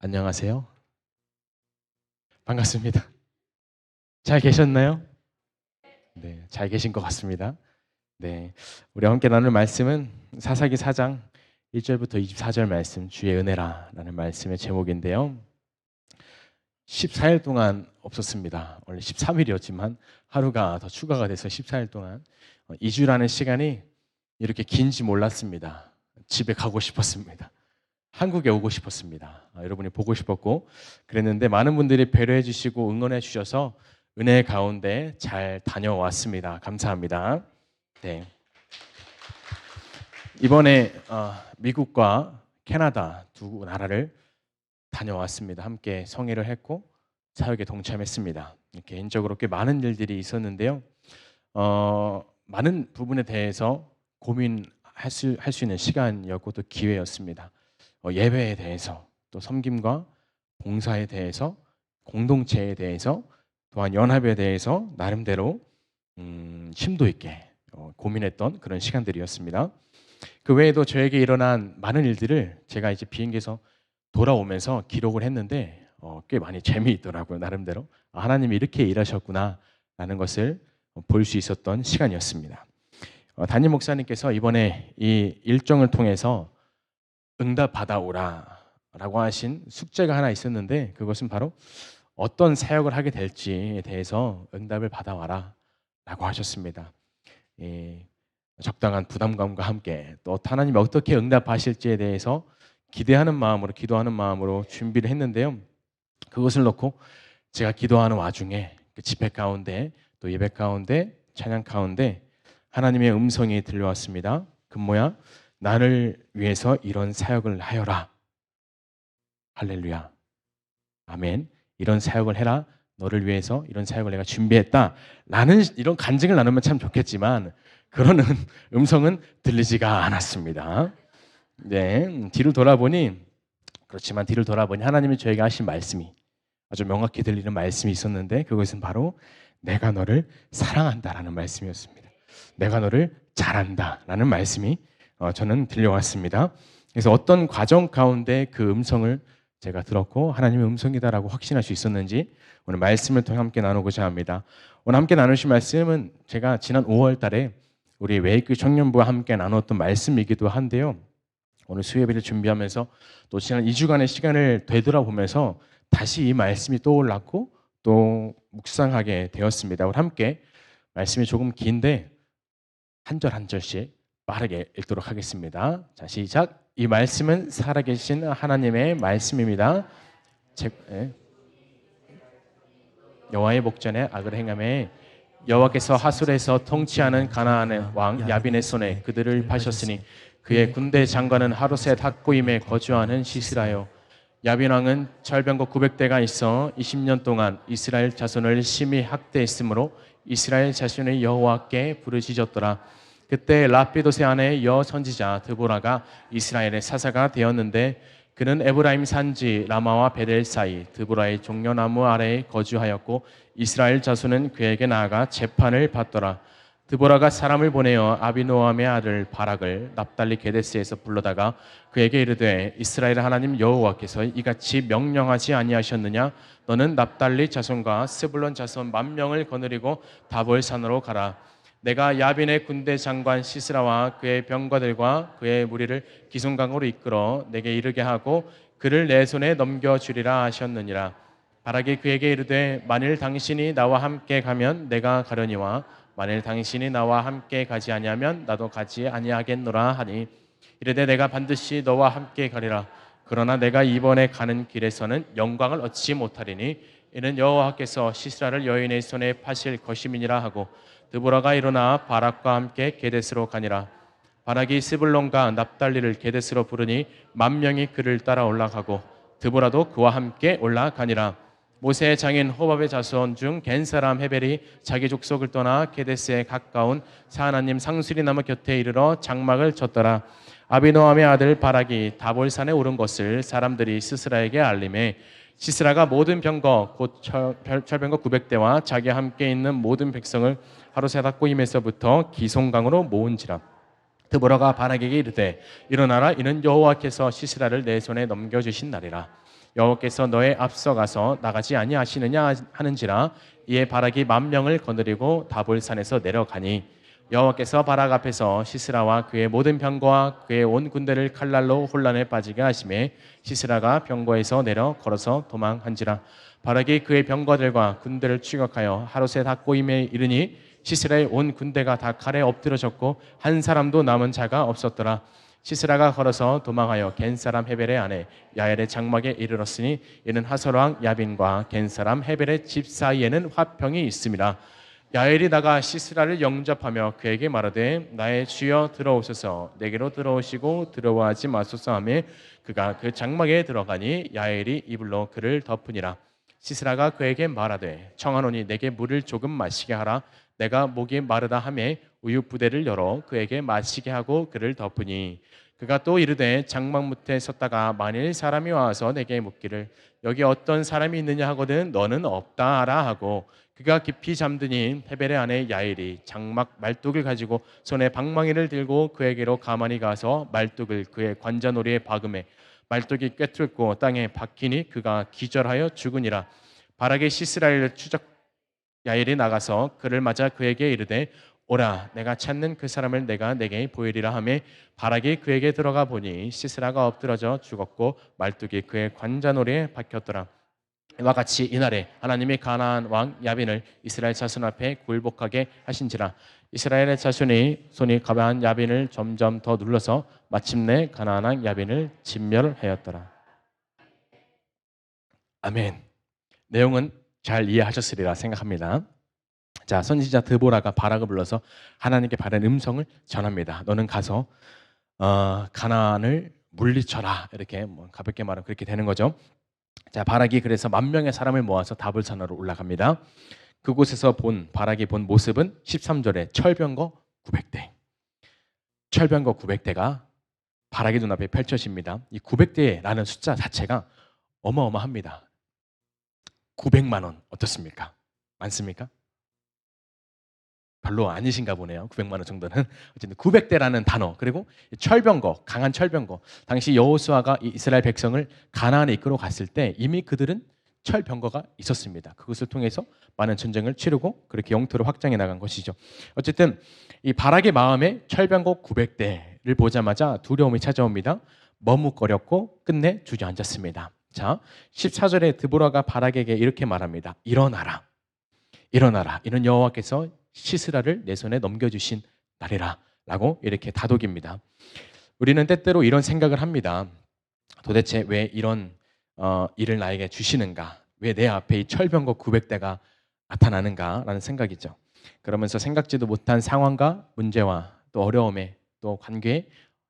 안녕하세요. 반갑습니다. 잘 계셨나요? 네, 잘 계신 것 같습니다. 네, 우리 함께 나눌 말씀은 사사기 4장 1절부터 24절 말씀, 주의 은혜라라는 말씀의 제목인데요. 14일 동안 없었습니다. 원래 13일이었지만 하루가 더 추가가 돼서 14일 동안 2주라는 시간이 이렇게 긴지 몰랐습니다. 집에 가고 싶었습니다. 한국에 오고 싶었습니다. 여러분이 보고 싶었고 그랬는데 많은 분들이 배려해 주시고 응원해 주셔서 은혜 가운데 잘 다녀왔습니다. 감사합니다. 네. 이번에 미국과 캐나다 두 나라를 다녀왔습니다. 함께 성회를 했고 사역에 동참했습니다. 개인적으로 꽤 많은 일들이 있었는데요. 많은 부분에 대해서 고민할 수 있는 시간이었고 또 기회였습니다. 예배에 대해서 또 섬김과 봉사에 대해서 공동체에 대해서 또한 연합에 대해서 나름대로 심도 있게 고민했던 그런 시간들이었습니다. 그 외에도 저에게 일어난 많은 일들을 제가 이제 비행기에서 돌아오면서 기록을 했는데 꽤 많이 재미있더라고요. 나름대로 하나님이 이렇게 일하셨구나라는 것을 볼 수 있었던 시간이었습니다. 담임 목사님께서 이번에 이 일정을 통해서 응답 받아오라 라고 하신 숙제가 하나 있었는데 그것은 바로 어떤 사역을 하게 될지에 대해서 응답을 받아와라 라고 하셨습니다. 적당한 부담감과 함께 또 하나님이 어떻게 응답하실지에 대해서 기대하는 마음으로 기도하는 마음으로 준비를 했는데요. 그것을 놓고 제가 기도하는 와중에 그 집회 가운데 또 예배 가운데 찬양 가운데 하나님의 음성이 들려왔습니다. 금모야 나를 위해서 이런 사역을 하여라. 할렐루야. 아멘. 이런 사역을 해라. 너를 위해서 이런 사역을 내가 준비했다. 라는 이런 간증을 나누면 참 좋겠지만 그런 음성은 들리지가 않았습니다. 네, 뒤를 돌아보니 하나님이 저에게 하신 말씀이 아주 명확히 들리는 말씀이 있었는데 그것은 바로 내가 너를 사랑한다라는 말씀이었습니다. 내가 너를 잘한다라는 말씀이 저는 들려왔습니다. 그래서 어떤 과정 가운데 그 음성을 제가 들었고 하나님의 음성이다라고 확신할 수 있었는지 오늘 말씀을 통해 함께 나누고자 합니다. 오늘 함께 나누실 말씀은 제가 지난 5월 달에 우리 외교회 청년부와 함께 나눴던 말씀이기도 한데요. 오늘 수요예배를 준비하면서 또 지난 2주간의 시간을 되돌아보면서 다시 이 말씀이 떠올랐고 또 묵상하게 되었습니다. 우리 함께 말씀이 조금 긴데 한 절 한 절씩 빠르게 읽도록 하겠습니다. 자, 시작. 이 말씀은 살아계신 하나님의 말씀입니다. 여호와의 목전에 악을 행하매 여호와께서 하술에서 통치하는 가나안의 왕 야빈의 손에 그들을 파셨으니 그의 군대 장관은 하루셋 학고임에 거주하는 시스라요. 야빈 왕은 철병거 900대가 있어 20년 동안 이스라엘 자손을 심히 학대했으므로 이스라엘 자손의 여호와께 부르짖었더라. 그때 라피도세 아내 여 선지자 드보라가 이스라엘의 사사가 되었는데 그는 에브라임 산지 라마와 베델 사이 드보라의 종려나무 아래에 거주하였고 이스라엘 자손은 그에게 나아가 재판을 받더라. 드보라가 사람을 보내어 아비노함의 아들 바락을 납달리 게데스에서 불러다가 그에게 이르되 이스라엘 하나님 여호와께서 이같이 명령하지 아니하셨느냐? 너는 납달리 자손과 스불론 자손 10,000명을 거느리고 다볼산으로 가라. 내가 야빈의 군대 장관 시스라와 그의 병거들과 그의 무리를 기송강으로 이끌어 내게 이르게 하고 그를 내 손에 넘겨주리라 하셨느니라. 바락이 그에게 이르되 만일 당신이 나와 함께 가면 내가 가려니와 만일 당신이 나와 함께 가지 아니하면 나도 가지 아니하겠노라 하니 이르되 내가 반드시 너와 함께 가리라. 그러나 내가 이번에 가는 길에서는 영광을 얻지 못하리니 이는 여호와께서 시스라를 여인의 손에 파실 것임이니라 하고 드보라가 일어나 바락과 함께 게데스로 가니라. 바락이 스불론과 납달리를 게데스로 부르니 10,000명이 그를 따라 올라가고 드보라도 그와 함께 올라가니라. 모세의 장인 호밥의 자손 중 겐 사람 헤벨이 자기 족속을 떠나 게데스에 가까운 사하나님 상수리 나무 곁에 이르러 장막을 쳤더라. 아비노함의 아들 바락이 다볼산에 오른 것을 사람들이 시스라에게 알림해 시스라가 모든 병거 곧 철병거 900대와 자기와 함께 있는 모든 백성을 하루셋 학고임에서부터 기송강으로 모은지라. 드보라가 바락에게 이르되 일어나라, 이는 여호와께서 시스라를 내 손에 넘겨주신 날이라. 여호와께서 너의 앞서가서 나가지 아니하시느냐 하는지라. 이에 바락이 10,000명을 거느리고 다볼산에서 내려가니 여호와께서 바락 앞에서 시스라와 그의 모든 병거와 그의 온 군대를 칼날로 혼란에 빠지게 하심에 시스라가 병거에서 내려 걸어서 도망한지라. 바락이 그의 병거들과 군대를 추격하여 하롯의 닭고임에 이르니 시스라의 온 군대가 다 칼에 엎드러졌고 한 사람도 남은 자가 없었더라. 시스라가 걸어서 도망하여 겐 사람 헤벨의 아내 야엘의 장막에 이르렀으니 이는 하솔 왕 야빈과 겐 사람 헤벨의 집 사이에는 화평이 있음이라. 야엘이 나가 시스라를 영접하며 그에게 말하되 나의 주여 들어오소서, 내게로 들어오시고 들어와하지 마소서 하며 그가 그 장막에 들어가니 야엘이 이불로 그를 덮으니라. 시스라가 그에게 말하되 청하노니 내게 물을 조금 마시게 하라. 내가 목이 마르다 하매 우유 부대를 열어 그에게 마시게 하고 그를 덮으니 그가 또 이르되 장막 못에 섰다가 만일 사람이 와서 내게 묻기를 여기 어떤 사람이 있느냐 하거든 너는 없다 하라 하고 그가 깊이 잠드니 헤벨의 아내 야엘이 장막 말뚝을 가지고 손에 방망이를 들고 그에게로 가만히 가서 말뚝을 그의 관자놀이에 박음에 말뚝이 꿰뚫고 땅에 박히니 그가 기절하여 죽으니라. 바락의 시스라를 추적 야엘이 나가서 그를 맞아 그에게 이르되 오라, 내가 찾는 그 사람을 내가 내게 보이리라 하매 바락이 그에게 들어가 보니 시스라가 엎드러져 죽었고 말뚝이 그의 관자놀이에 박혔더라. 이와 같이 이날에 하나님이 가나안 왕 야빈을 이스라엘 자손 앞에 굴복하게 하신지라. 이스라엘의 자손이 손이 가벼운 야빈을 점점 더 눌러서 마침내 가나안 왕 야빈을 진멸하였더라. 아멘. 내용은 잘 이해하셨으리라 생각합니다. 자, 선지자 드보라가 바락을 불러서 하나님께 바른 음성을 전합니다. 너는 가서 가나안을 물리쳐라, 이렇게 가볍게 말하면 그렇게 되는 거죠. 자, 바락이 그래서 10,000명의 사람을 모아서 다볼산으로 올라갑니다. 그곳에서 바락이 본 모습은 13절에 철병거 900대, 철병거 900대가 바락의 눈앞에 펼쳐집니다. 이 900대라는 숫자 자체가 어마어마합니다. 900만 원 어떻습니까? 많습니까? 별로 아니신가 보네요. 900만 원 정도는. 어쨌든 900대라는 단어, 그리고 철병거, 강한 철병거. 당시 여호수아가 이스라엘 백성을 가나안에 이끌어 갔을 때 이미 그들은 철병거가 있었습니다. 그것을 통해서 많은 전쟁을 치르고 그렇게 영토를 확장해 나간 것이죠. 어쨌든 이 바락의 마음에 철병거 900대를 보자마자 두려움이 찾아옵니다. 머뭇거렸고 끝내 주저앉았습니다. 자, 14절에 드보라가 바락에게 이렇게 말합니다. 일어나라, 일어나라, 이는 여호와께서 시스라를 내 손에 넘겨주신 날이라 라고 이렇게 다독입니다. 우리는 때때로 이런 생각을 합니다. 도대체 왜 이런 일을 나에게 주시는가? 왜 내 앞에 이 철병거 900대가 나타나는가? 라는 생각이죠. 그러면서 생각지도 못한 상황과 문제와 또 어려움에 또 관계에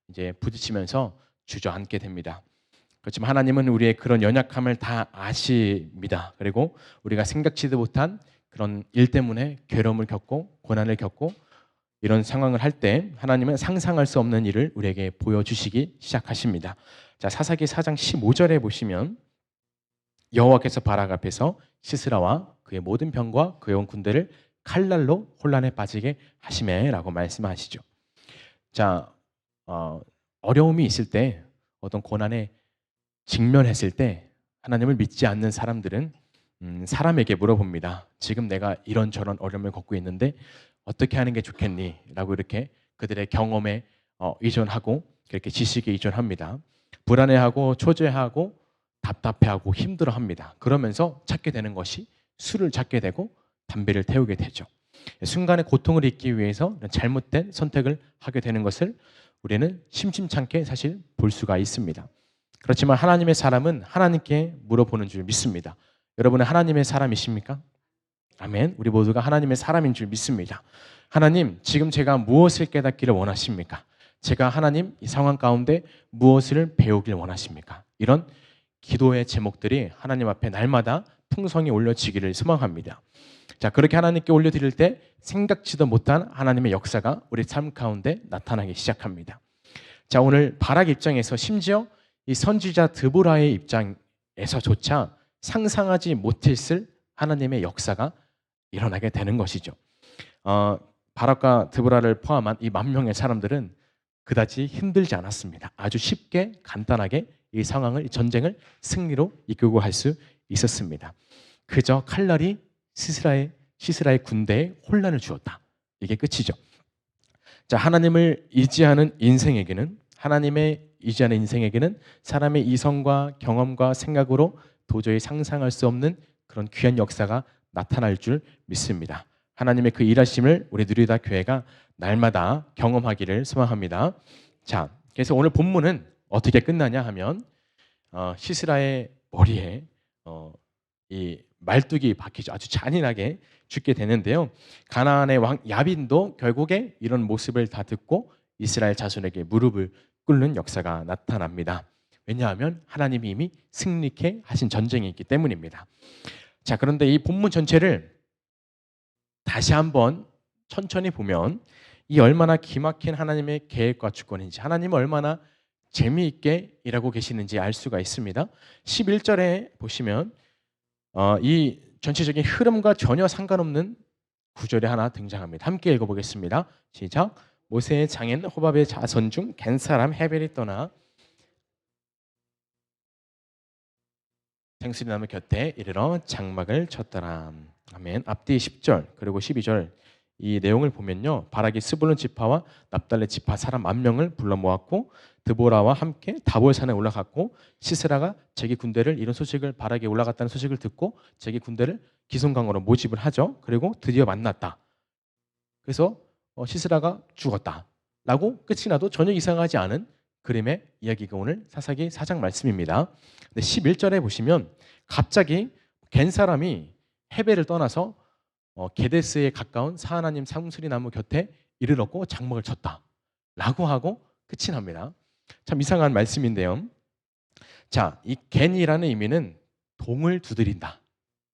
이제 부딪히면서 주저앉게 됩니다. 그렇지만 하나님은 우리의 그런 연약함을 다 아십니다. 그리고 우리가 생각지도 못한 그런 일 때문에 괴로움을 겪고 고난을 겪고 이런 상황을 할 때 하나님은 상상할 수 없는 일을 우리에게 보여주시기 시작하십니다. 자, 사사기 4장 15절에 보시면 여호와께서 바락 앞에서 시스라와 그의 모든 병과 그의 온 군대를 칼날로 혼란에 빠지게 하시매라고 말씀하시죠. 자, 어려움이 있을 때, 어떤 고난에 직면했을 때 하나님을 믿지 않는 사람들은 사람에게 물어봅니다. 지금 내가 이런저런 어려움을 겪고 있는데 어떻게 하는 게 좋겠니? 라고 이렇게 그들의 경험에 의존하고 그렇게 지식에 의존합니다. 불안해하고 초조해하고 답답해하고 힘들어합니다. 그러면서 찾게 되는 것이 술을 찾게 되고 담배를 태우게 되죠. 순간의 고통을 잊기 위해서 잘못된 선택을 하게 되는 것을 우리는 심심찮게 사실 볼 수가 있습니다. 그렇지만 하나님의 사람은 하나님께 물어보는 줄 믿습니다. 여러분은 하나님의 사람이십니까? 아멘. 우리 모두가 하나님의 사람인 줄 믿습니다. 하나님, 지금 제가 무엇을 깨닫기를 원하십니까? 제가 하나님 이 상황 가운데 무엇을 배우길 원하십니까? 이런 기도의 제목들이 하나님 앞에 날마다 풍성히 올려지기를 소망합니다. 자, 그렇게 하나님께 올려드릴 때 생각지도 못한 하나님의 역사가 우리 삶 가운데 나타나기 시작합니다. 자, 오늘 바락 입장에서 심지어 이 선지자 드보라의 입장에서조차 상상하지 못했을 하나님의 역사가 일어나게 되는 것이죠. 바락과 드보라를 포함한 이 10,000명의 사람들은 그다지 힘들지 않았습니다. 아주 쉽게 간단하게 이 상황을, 이 전쟁을 승리로 이끌고 갈 수 있었습니다. 그저 칼날이 시스라의 군대에 혼란을 주었다. 이게 끝이죠. 자, 하나님을 의지하는 인생에게는, 하나님의 의지하는 인생에게는 사람의 이성과 경험과 생각으로 도저히 상상할 수 없는 그런 귀한 역사가 나타날 줄 믿습니다. 하나님의 그 일하심을 우리 누리다 교회가 날마다 경험하기를 소망합니다. 자, 그래서 오늘 본문은 어떻게 끝나냐 하면 시스라의 머리에 이 말뚝이 박히죠. 아주 잔인하게 죽게 되는데요. 가나안의 왕 야빈도 결국에 이런 모습을 다 듣고 이스라엘 자손에게 무릎을 꿇는 역사가 나타납니다. 왜냐하면 하나님이 이미 승리케 하신 전쟁이 있기 때문입니다. 자, 그런데 이 본문 전체를 다시 한번 천천히 보면 이 얼마나 기막힌 하나님의 계획과 주권인지, 하나님은 얼마나 재미있게 일하고 계시는지 알 수가 있습니다. 11절에 보시면 이 전체적인 흐름과 전혀 상관없는 구절이 하나 등장합니다. 함께 읽어보겠습니다. 시작. 모세의 장인 호밥의 자손 중 겐 사람 헤벨이 떠나 생수리나무 곁에 이르러 장막을 쳤더라. 아멘. 앞뒤 10절 그리고 12절 이 내용을 보면요, 바락이 스불론 지파와 납달리 지파 사람 10,000명을 불러 모았고 드보라와 함께 다볼산에 올라갔고 시스라가 자기 군대를, 이런 소식을, 바락에 올라갔다는 소식을 듣고 자기 군대를 기송강으로 모집을 하죠. 그리고 드디어 만났다. 그래서 시스라가 죽었다라고 끝이 나도 전혀 이상하지 않은 그림의 이야기가 오늘 사사기 4장 말씀입니다. 근데 11절에 보시면 갑자기 겐 사람이 헤벨을 떠나서 게데스에 가까운 사하나님 상수리 나무 곁에 이르렀고 장막을 쳤다라고 하고 끝이 납니다. 참 이상한 말씀인데요. 자, 이 겐이라는 의미는 동을 두드린다.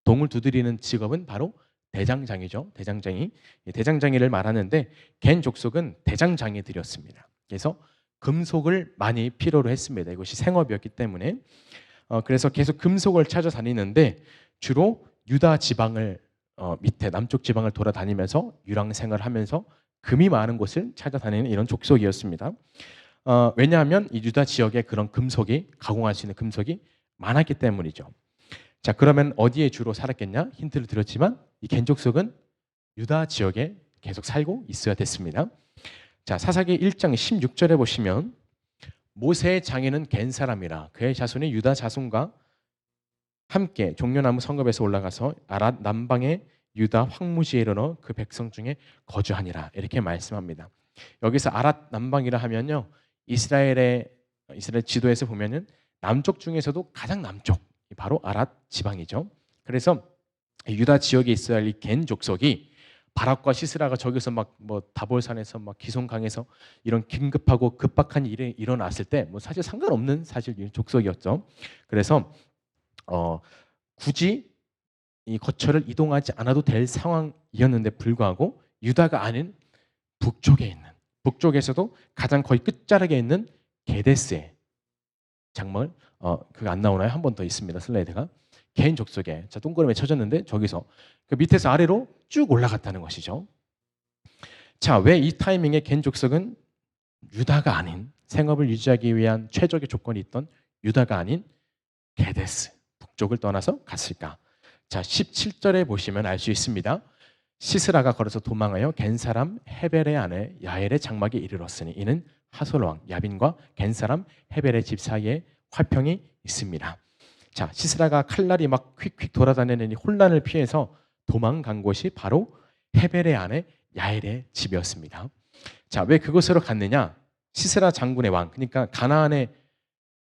동을 두드리는 직업은 바로 대장장이죠. 대장장이. 대장장이를 말하는데 겐 족속은 대장장이들이었습니다. 그래서 금속을 많이 필요로 했습니다. 이것이 생업이었기 때문에. 그래서 계속 금속을 찾아다니는데 주로 유다 지방을 밑에 남쪽 지방을 돌아다니면서 유랑생활을 하면서 금이 많은 곳을 찾아다니는 이런 족속이었습니다. 왜냐하면 이 유다 지역에 그런 금속이, 가공할 수 있는 금속이 많았기 때문이죠. 자, 그러면 어디에 주로 살았겠냐? 힌트를 드렸지만 이 겐 족속은 유다 지역에 계속 살고 있어야 됐습니다. 자, 사사기 1장 16절에 보시면 모세의 장인은 겐 사람이라 그의 자손이 유다 자손과 함께 종려나무 성읍에서 올라가서 아랏 남방의 유다 황무지에 이르러 그 백성 중에 거주하니라, 이렇게 말씀합니다. 여기서 아랏 남방이라 하면요, 이스라엘 지도에서 보면은 남쪽 중에서도 가장 남쪽, 바로 아랏 지방이죠. 그래서 유다 지역에 있어야 할 이 겐 족속이 바락과 시스라가 저기서 막 다볼산에서 막 기송강에서 이런 긴급하고 급박한 일이 일어났을 때 사실 상관없는 사실 족속이었죠. 그래서 굳이 이 거처를 이동하지 않아도 될 상황이었는데 불구하고 유다가 아닌 북쪽에서도 가장 거의 끝자락에 있는 게데스에 장막을 그거 안 나오나요? 한 번 더 있습니다. 슬라이드가 겐 족속에 동그라미 쳐졌는데 저기서 그 밑에서 아래로 쭉 올라갔다는 것이죠. 자, 왜 이 타이밍에 겐 족속은 유다가 아닌, 생업을 유지하기 위한 최적의 조건이 있던 유다가 아닌 게데스 북쪽을 떠나서 갔을까? 자, 17절에 보시면 알 수 있습니다. 시스라가 걸어서 도망하여 겐 사람 헤벨의 아내 야엘의 장막에 이르렀으니 이는 하솔 왕 야빈과 겐 사람 헤벨의 집 사이에 화평이 있습니다. 자, 시스라가 칼날이 막 휙휙 돌아다니는 이 혼란을 피해서 도망간 곳이 바로 헤벨의 아내 야엘의 집이었습니다. 자, 왜 그곳으로 갔느냐? 시스라 장군의 왕, 그러니까 가나안의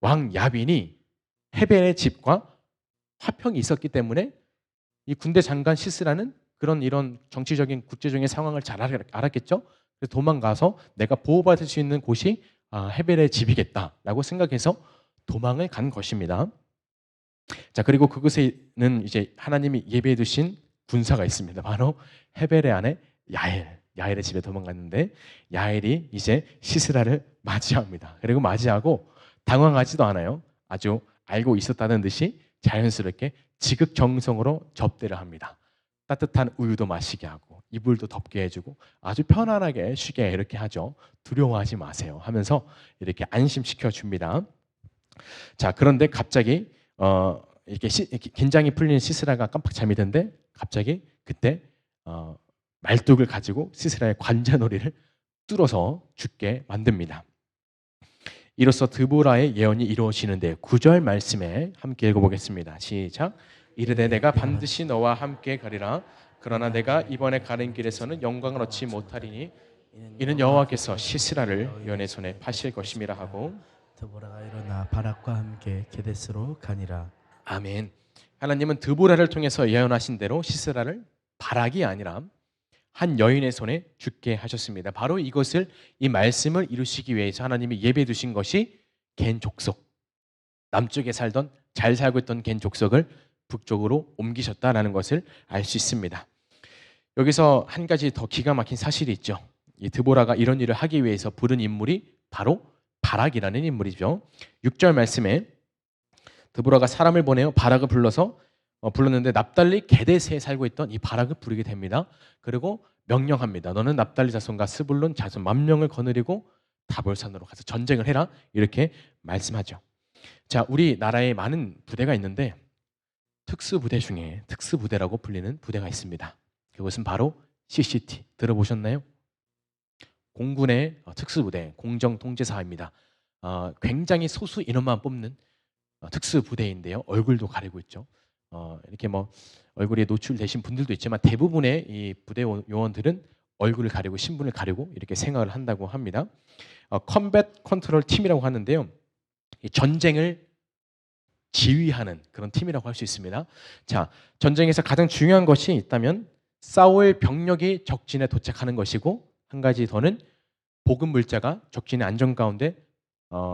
왕 야빈이 헤벨의 집과 화평이 있었기 때문에 이 군대 장관 시스라는 이런 정치적인 국제적인 상황을 잘 알았겠죠. 그래서 도망가서 내가 보호받을 수 있는 곳이 헤벨의 집이겠다라고 생각해서 도망을 간 것입니다. 자, 그리고 그곳에는 이제 하나님이 예배해 두신 군사가 있습니다. 바로 헤벨의 아내 야엘의 집에 도망갔는데 야엘이 이제 시스라를 맞이합니다. 그리고 맞이하고 당황하지도 않아요. 아주 알고 있었다는 듯이 자연스럽게 지극정성으로 접대를 합니다. 따뜻한 우유도 마시게 하고 이불도 덮게 해주고 아주 편안하게 쉬게 이렇게 하죠. 두려워하지 마세요 하면서 이렇게 안심시켜 줍니다. 자, 그런데 갑자기 이렇게 긴장이 풀리는 시스라가 깜빡 잠이 든데 갑자기 그때 말뚝을 가지고 시스라의 관자놀이를 뚫어서 죽게 만듭니다. 이로써 드보라의 예언이 이루어지는데 9절 말씀에 함께 읽어보겠습니다. 시작. 이르되 내가 반드시 너와 함께 가리라. 그러나 내가 이번에 가는 길에서는 영광을 얻지 못하리니 이는 여호와께서 시스라를 연의 손에 파실 것임이라 하고 드보라가 일어나 바락과 함께 게데스로 가니라. 아멘. 하나님은 드보라를 통해서 예언하신 대로 시스라를 바락이 아니라 한 여인의 손에 죽게 하셨습니다. 바로 이것을 이 말씀을 이루시기 위해서 하나님이 예배해 두신 것이 겐 족속, 남쪽에 살던 잘 살고 있던 겐 족속을 북쪽으로 옮기셨다라는 것을 알 수 있습니다. 여기서 한 가지 더 기가 막힌 사실이 있죠. 이 드보라가 이런 일을 하기 위해서 부른 인물이 바로 바락이라는 인물이죠. 6절 말씀에 드보라가 사람을 보내어 바락을 불렀는데 납달리 게데스에 살고 있던 이 바락을 부르게 됩니다. 그리고 명령합니다. 너는 납달리 자손과 스불론 자손 10,000명을 거느리고 다볼산으로 가서 전쟁을 해라. 이렇게 말씀하죠. 자, 우리나라에 많은 부대가 있는데 특수부대 중에 특수부대라고 불리는 부대가 있습니다. 그것은 바로 CCT 들어보셨나요? 공군의 특수부대 공정통제사입니다. 굉장히 소수 인원만 뽑는 특수부대인데요. 얼굴도 가리고 있죠. 이렇게 뭐 얼굴이 노출되신 분들도 있지만 대부분의 이 부대 요원들은 얼굴을 가리고 신분을 가리고 이렇게 생활을 한다고 합니다. 컴뱃 컨트롤 팀이라고 하는데요. 이 전쟁을 지휘하는 그런 팀이라고 할 수 있습니다. 자, 전쟁에서 가장 중요한 것이 있다면 싸울 병력이 적진에 도착하는 것이고 한 가지 더는 보급 물자가 적진의 안전 가운데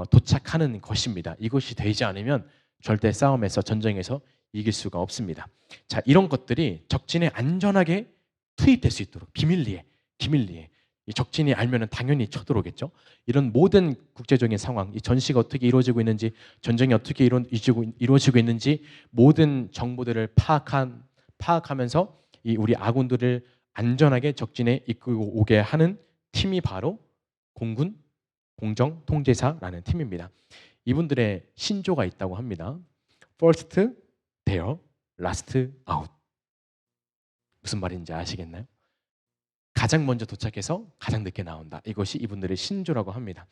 도착하는 것입니다. 이것이 되지 않으면 절대 싸움에서 전쟁에서 이길 수가 없습니다. 자, 이런 것들이 적진에 안전하게 투입될 수 있도록 비밀리에 이 적진이 알면은 당연히 쳐들어오겠죠. 이런 모든 국제적인 상황, 이 전시가 어떻게 이루어지고 있는지, 전쟁이 어떻게 이루어지고 있는지 모든 정보들을 파악하면서 이 우리 아군들을 안전하게 적진에 이끌고 오게 하는 팀이 바로 공군 공정통제사라는 팀입니다. 이분들의 신조가 있다고 합니다. First there, last out. 무슨 말인지 아시겠나요? 가장 먼저 도착해서 가장 늦게 나온다. 이것이 이분들의 신조라고 합니다.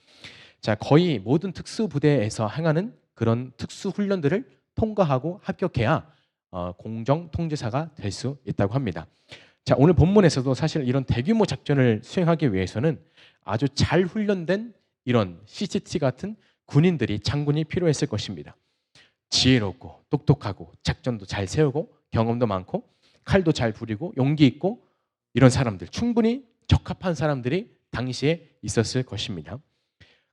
자, 거의 모든 특수부대에서 행하는 그런 특수훈련들을 통과하고 합격해야 공정통제사가 될 수 있다고 합니다. 자, 오늘 본문에서도 사실 이런 대규모 작전을 수행하기 위해서는 아주 잘 훈련된 이런 CCT 같은 군인들이 장군이 필요했을 것입니다. 지혜롭고 똑똑하고 작전도 잘 세우고 경험도 많고 칼도 잘 부리고 용기 있고 이런 사람들, 충분히 적합한 사람들이 당시에 있었을 것입니다.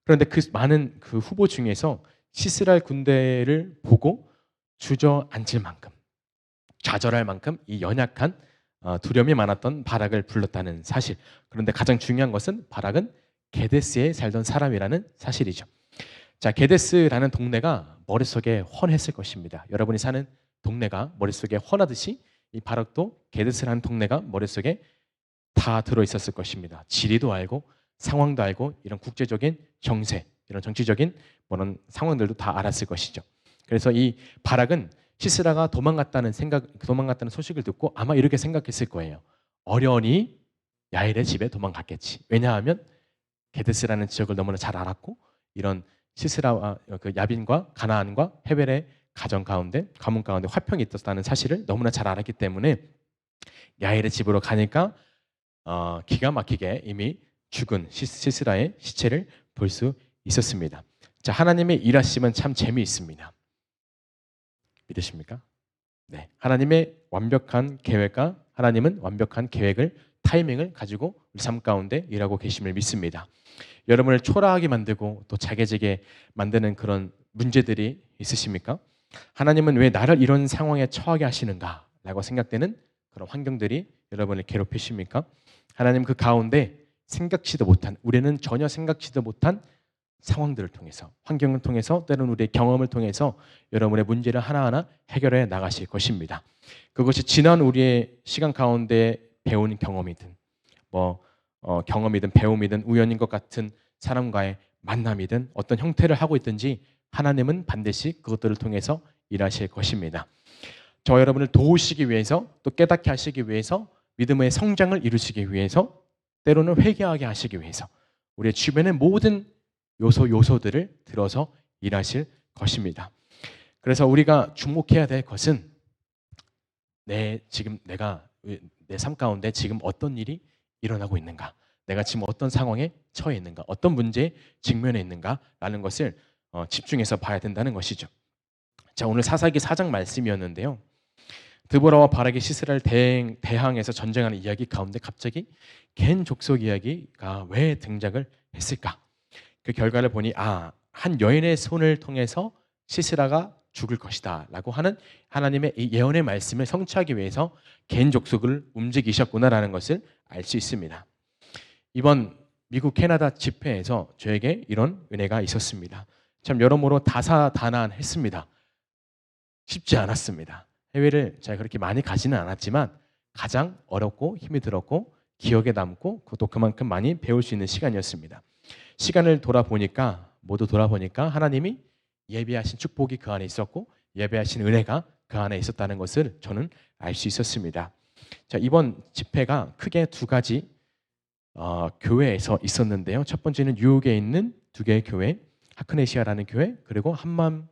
그런데 그 많은 그 후보 중에서 시스라 군대를 보고 주저앉을 만큼, 좌절할 만큼 이 연약한 두려움이 많았던 바락을 불렀다는 사실. 그런데 가장 중요한 것은 바락은 게데스에 살던 사람이라는 사실이죠. 자, 게데스라는 동네가 머릿속에 훤했을 것입니다. 여러분이 사는 동네가 머릿속에 훤하듯이 이 바락도 게데스라는 동네가 머릿속에 다 들어있었을 것입니다. 지리도 알고 상황도 알고 이런 국제적인 정세, 이런 정치적인 그런 상황들도 다 알았을 것이죠. 그래서 이 바락은 시스라가 도망갔다는 소식을 듣고 아마 이렇게 생각했을 거예요. 어련히 야일의 집에 도망갔겠지. 왜냐하면 게데스라는 지역을 너무나 잘 알았고 이런 시스라와 그 야빈과 가나안과 헤벨의 가문 가운데 화평이 있었다는 사실을 너무나 잘 알았기 때문에 야일의 집으로 가니까 기가 막히게 이미 죽은 시스라의 시체를 볼 수 있었습니다. 자, 하나님의 일하심은 참 재미있습니다. 믿으십니까? 네, 하나님의 완벽한 계획과 하나님은 완벽한 계획을 타이밍을 가지고 우리 삶 가운데 일하고 계심을 믿습니다. 여러분을 초라하게 만들고 또 자괴지게 만드는 그런 문제들이 있으십니까? 하나님은 왜 나를 이런 상황에 처하게 하시는가? 라고 생각되는 그런 환경들이 여러분을 괴롭히십니까? 하나님 그 가운데 생각지도 못한, 우리는 전혀 생각지도 못한 상황들을 통해서, 환경을 통해서, 때로는 우리의 경험을 통해서 여러분의 문제를 하나하나 해결해 나가실 것입니다. 그것이 지난 우리의 시간 가운데 배운 경험이든 경험이든 배움이든 우연인 것 같은 사람과의 만남이든 어떤 형태를 하고 있든지 하나님은 반드시 그것들을 통해서 일하실 것입니다. 저 여러분을 도우시기 위해서 또 깨닫게 하시기 위해서 믿음의 성장을 이루시기 위해서 때로는 회개하게 하시기 위해서 우리의 주변의 모든 요소들을 들어서 일하실 것입니다. 그래서 우리가 주목해야 될 것은 지금 내가 내 삶 가운데 지금 어떤 일이 일어나고 있는가, 내가 지금 어떤 상황에 처해 있는가, 어떤 문제에 직면해 있는가라는 것을 집중해서 봐야 된다는 것이죠. 자, 오늘 사사기 4장 말씀이었는데요. 드보라와 바락이 시스라를 대항해서 전쟁하는 이야기 가운데 갑자기 겐 족속 이야기가 왜 등장을 했을까? 그 결과를 보니 한 여인의 손을 통해서 시스라가 죽을 것이다 라고 하는 하나님의 이 예언의 말씀을 성취하기 위해서 겐 족속을 움직이셨구나라는 것을 알 수 있습니다. 이번 미국 캐나다 집회에서 저에게 이런 은혜가 있었습니다. 참 여러모로 다사다난했습니다. 쉽지 않았습니다. 해외를 제가 그렇게 많이 가지는 않았지만 가장 어렵고 힘이 들었고 기억에 남고 또 그만큼 많이 배울 수 있는 시간이었습니다. 시간을 모두 돌아보니까 하나님이 예비하신 축복이 그 안에 있었고 예비하신 은혜가 그 안에 있었다는 것을 저는 알 수 있었습니다. 자, 이번 집회가 크게 두 가지 교회에서 있었는데요. 첫 번째는 뉴욕에 있는 두 개의 교회, 하크네시아라는 교회, 그리고 한맘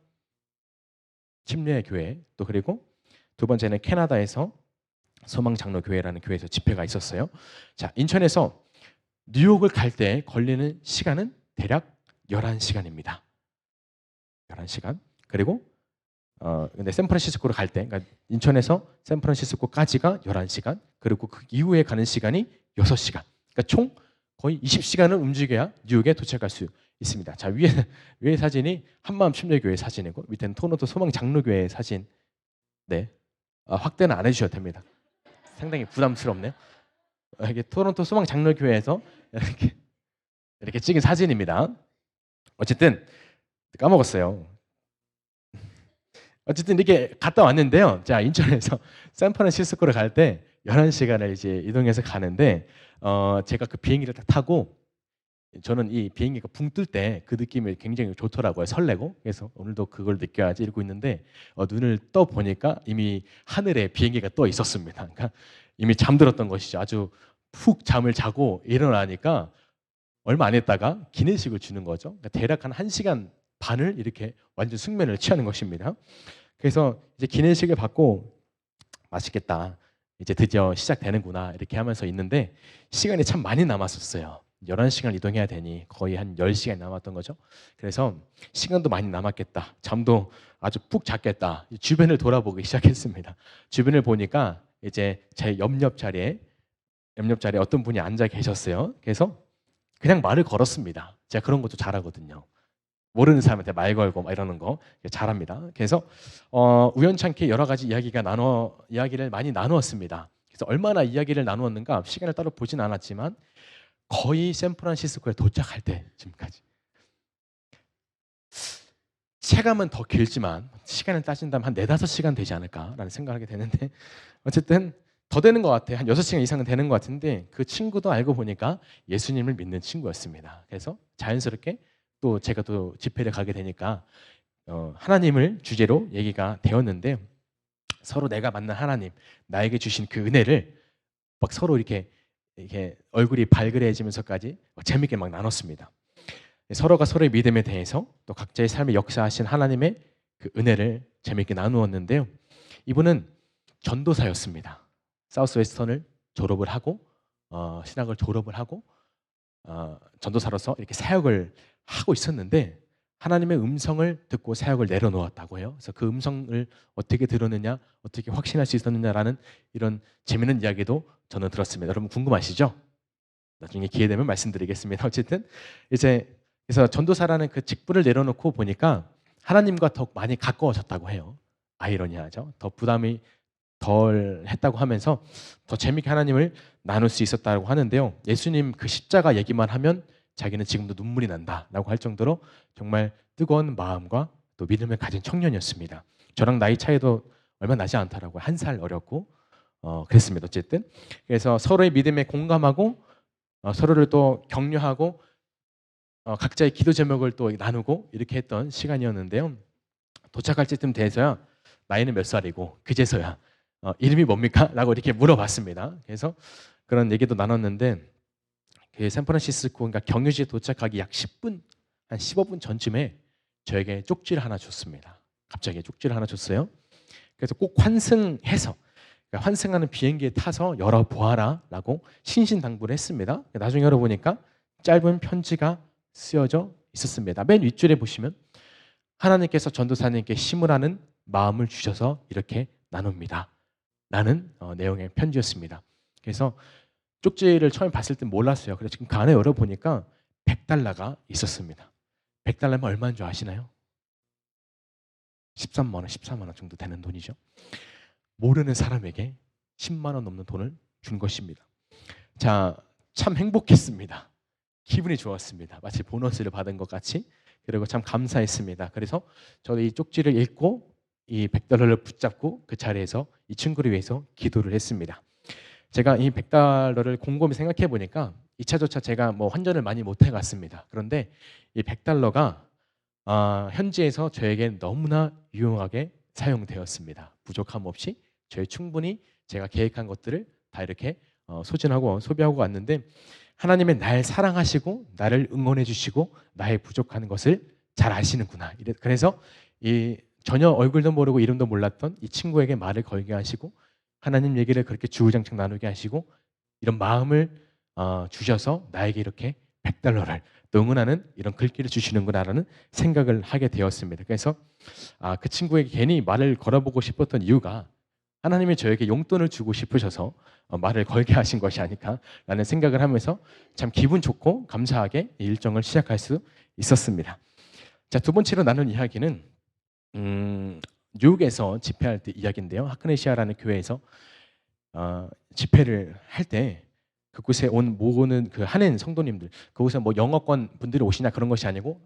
침례 교회, 또 그리고 두 번째는 캐나다에서 소망장로교회라는 교회에서 집회가 있었어요. 자, 인천에서 뉴욕을 갈 때 걸리는 시간은 대략 11시간입니다. 11시간. 그리고 근데 샌프란시스코로 갈 때, 그러니까 인천에서 샌프란시스코까지가 11시간, 그리고 그 이후에 가는 시간이 6시간. 그러니까 총 거의 20시간을 움직여야 뉴욕에 도착할 수 있습니다. 자, 위에 사진이 한마음 침례교회 사진이고 밑에는 토론토 소망장로교회 사진. 네, 확대는 안 해주셔도 됩니다. 상당히 부담스럽네요. 이게 토론토 소망장로교회에서 이렇게 찍은 사진입니다. 어쨌든 까먹었어요. 어쨌든 이렇게 갔다 왔는데요. 자, 인천에서 샌프란시스코를 갈 때 11시간을 이제 이동해서 가는데 제가 그 비행기를 딱 타고 저는 이 비행기가 붕 뜰 때 그 느낌이 굉장히 좋더라고요. 설레고. 그래서 오늘도 그걸 느껴야지 이러고 있는데 눈을 떠 보니까 이미 하늘에 비행기가 떠 있었습니다. 그러니까 이미 잠들었던 것이죠. 아주 푹 잠을 자고 일어나니까 얼마 안 있다가 기내식을 주는 거죠. 그러니까 대략 한 1시간 반을 이렇게 완전 숙면을 취하는 것입니다. 그래서 이제 기내식을 받고 맛있겠다. 이제 드디어 시작되는구나 이렇게 하면서 있는데 시간이 참 많이 남았었어요. 11시간 이동해야 되니 거의 한 10시간 남았던 거죠. 그래서 시간도 많이 남았겠다. 잠도 아주 푹 잤겠다. 주변을 돌아보기 시작했습니다. 주변을 보니까 이제 제 옆 자리에 어떤 분이 앉아 계셨어요. 그래서 그냥 말을 걸었습니다. 제가 그런 것도 잘하거든요. 모르는 사람한테 말 걸고 막 이러는 거 잘합니다. 그래서 우연찮게 여러 가지 이야기를 많이 나누었습니다. 그래서 얼마나 이야기를 나누었는가 시간을 따로 보진 않았지만 거의 샌프란시스코에 도착할 때쯤까지 체감은 더 길지만 시간을 따진다면 한 4-5시간 되지 않을까라는 생각을 하게 되는데 어쨌든 더 되는 것 같아요. 한 6시간 이상은 되는 것 같은데 그 친구도 알고 보니까 예수님을 믿는 친구였습니다. 그래서 자연스럽게 또 제가 또 집회를 가게 되니까 하나님을 주제로 얘기가 되었는데 서로 내가 만난 하나님, 나에게 주신 그 은혜를 막 서로 이렇게 얼굴이 발그레해지면서까지 재밌게 막 나눴습니다. 서로가 서로의 믿음에 대해서 또 각자의 삶에 역사하신 하나님의 그 은혜를 재밌게 나누었는데요. 이분은 전도사였습니다. 사우스웨스턴을 졸업을 하고 신학을 졸업을 하고 전도사로서 이렇게 사역을 하고 있었는데 하나님의 음성을 듣고 사역을 내려놓았다고 해요. 그래서 그 음성을 어떻게 들었느냐, 어떻게 확신할 수 있었느냐라는 이런 재미있는 이야기도 저는 들었습니다. 여러분 궁금하시죠? 나중에 기회 되면 말씀드리겠습니다. 어쨌든 그래서 전도사라는 그 직분을 내려놓고 보니까 하나님과 더 많이 가까워졌다고 해요. 아이러니하죠. 더 부담이 덜 했다고 하면서 더 재밌게 하나님을 나눌 수 있었다고 하는데요. 예수님 그 십자가 얘기만 하면 자기는 지금도 눈물이 난다라고 할 정도로 정말 뜨거운 마음과 또 믿음을 가진 청년이었습니다. 저랑 나이 차이도 얼마 나지 않더라고요. 1살 어렸고 그랬습니다. 어쨌든 그래서 서로의 믿음에 공감하고 서로를 또 격려하고 각자의 기도 제목을 또 나누고 이렇게 했던 시간이었는데요. 도착할 때쯤 돼서야 나이는 몇 살이고 그제서야 이름이 뭡니까? 라고 이렇게 물어봤습니다. 그래서 그런 얘기도 나눴는데 그 샌프란시스코 그러니까 경유지에 도착하기 약 10분 한 15분 전쯤에 저에게 쪽지를 하나 줬습니다. 갑자기 쪽지를 하나 줬어요. 그래서 꼭 환승해서 그러니까 환승하는 비행기에 타서 열어보아라라고 신신당부를 했습니다. 나중에 열어보니까 짧은 편지가 쓰여져 있었습니다. 맨 윗줄에 보시면 하나님께서 전도사님께 힘을 마음을 주셔서 이렇게 나눕니다. 라는 내용의 편지였습니다. 그래서 쪽지를 처음 봤을 때 몰랐어요. 그래서 지금 그 안에 열어보니까 100달러가 있었습니다. 100달러면 얼마인 줄 아시나요? 13만 원, 14만 원 정도 되는 돈이죠. 모르는 사람에게 10만 원 넘는 돈을 준 것입니다. 자, 참 행복했습니다. 기분이 좋았습니다. 마치 보너스를 받은 것 같이. 그리고 참 감사했습니다. 그래서 저도 이 쪽지를 읽고 이 100달러를 붙잡고 그 자리에서 이 친구를 위해서 기도를 했습니다. 제가 이 100달러를 곰곰이 생각해 보니까 2차조차 제가 뭐 환전을 많이 못 해갔습니다. 그런데 이 100달러가 현지에서 저에게 너무나 유용하게 사용되었습니다. 부족함 없이 저희 충분히 제가 계획한 것들을 다 이렇게 소진하고 소비하고 왔는데 하나님의 날 사랑하시고 나를 응원해 주시고 나의 부족한 것을 잘 아시는구나. 그래서 이 전혀 얼굴도 모르고 이름도 몰랐던 이 친구에게 말을 걸게 하시고 하나님 얘기를 그렇게 주구장창 나누게 하시고 이런 마음을 주셔서 나에게 이렇게 100달러를 응원하는 이런 글귀를 주시는구나라는 생각을 하게 되었습니다. 그래서 그 친구에게 괜히 말을 걸어보고 싶었던 이유가 하나님이 저에게 용돈을 주고 싶으셔서 말을 걸게 하신 것이 아닐까라는 생각을 하면서 참 기분 좋고 감사하게 이 일정을 시작할 수 있었습니다. 자, 두 번째로 나눈 이야기는 뉴욕에서 집회할 때 이야기인데요. 하크네시아라는 교회에서 집회를 할 때 그곳에 모으는 그 한인 성도님들, 그곳에 뭐 영어권 분들이 오시냐 그런 것이 아니고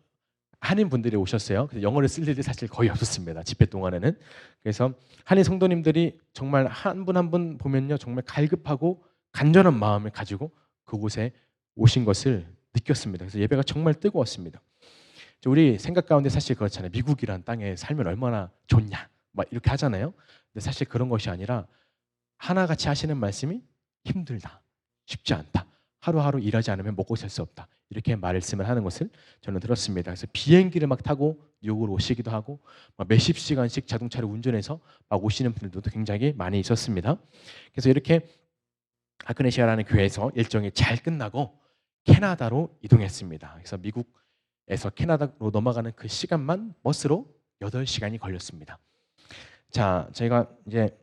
한인 분들이 오셨어요. 그래서 영어를 쓸 일이 사실 거의 없었습니다. 집회 동안에는. 그래서 한인 성도님들이 정말 한 분 한 분 보면요, 정말 갈급하고 간절한 마음을 가지고 그곳에 오신 것을 느꼈습니다. 그래서 예배가 정말 뜨거웠습니다. 우리 생각 가운데 사실 그렇잖아요. 미국이란 땅에 살면 얼마나 좋냐, 막 이렇게 하잖아요. 근데 사실 그런 것이 아니라 하나같이 하시는 말씀이 힘들다, 쉽지 않다, 하루하루 일하지 않으면 먹고 살 수 없다, 이렇게 말씀을 하는 것을 저는 들었습니다. 그래서 비행기를 막 타고 뉴욕으로 오시기도 하고 막 몇십 시간씩 자동차를 운전해서 막 오시는 분들도 굉장히 많이 있었습니다. 그래서 이렇게 아크네시아라는 교회에서 일정이 잘 끝나고 캐나다로 이동했습니다. 그래서 미국에서 캐나다로 넘어가는 그 시간만 버스로 8시간이 걸렸습니다. 자, 저희가 이제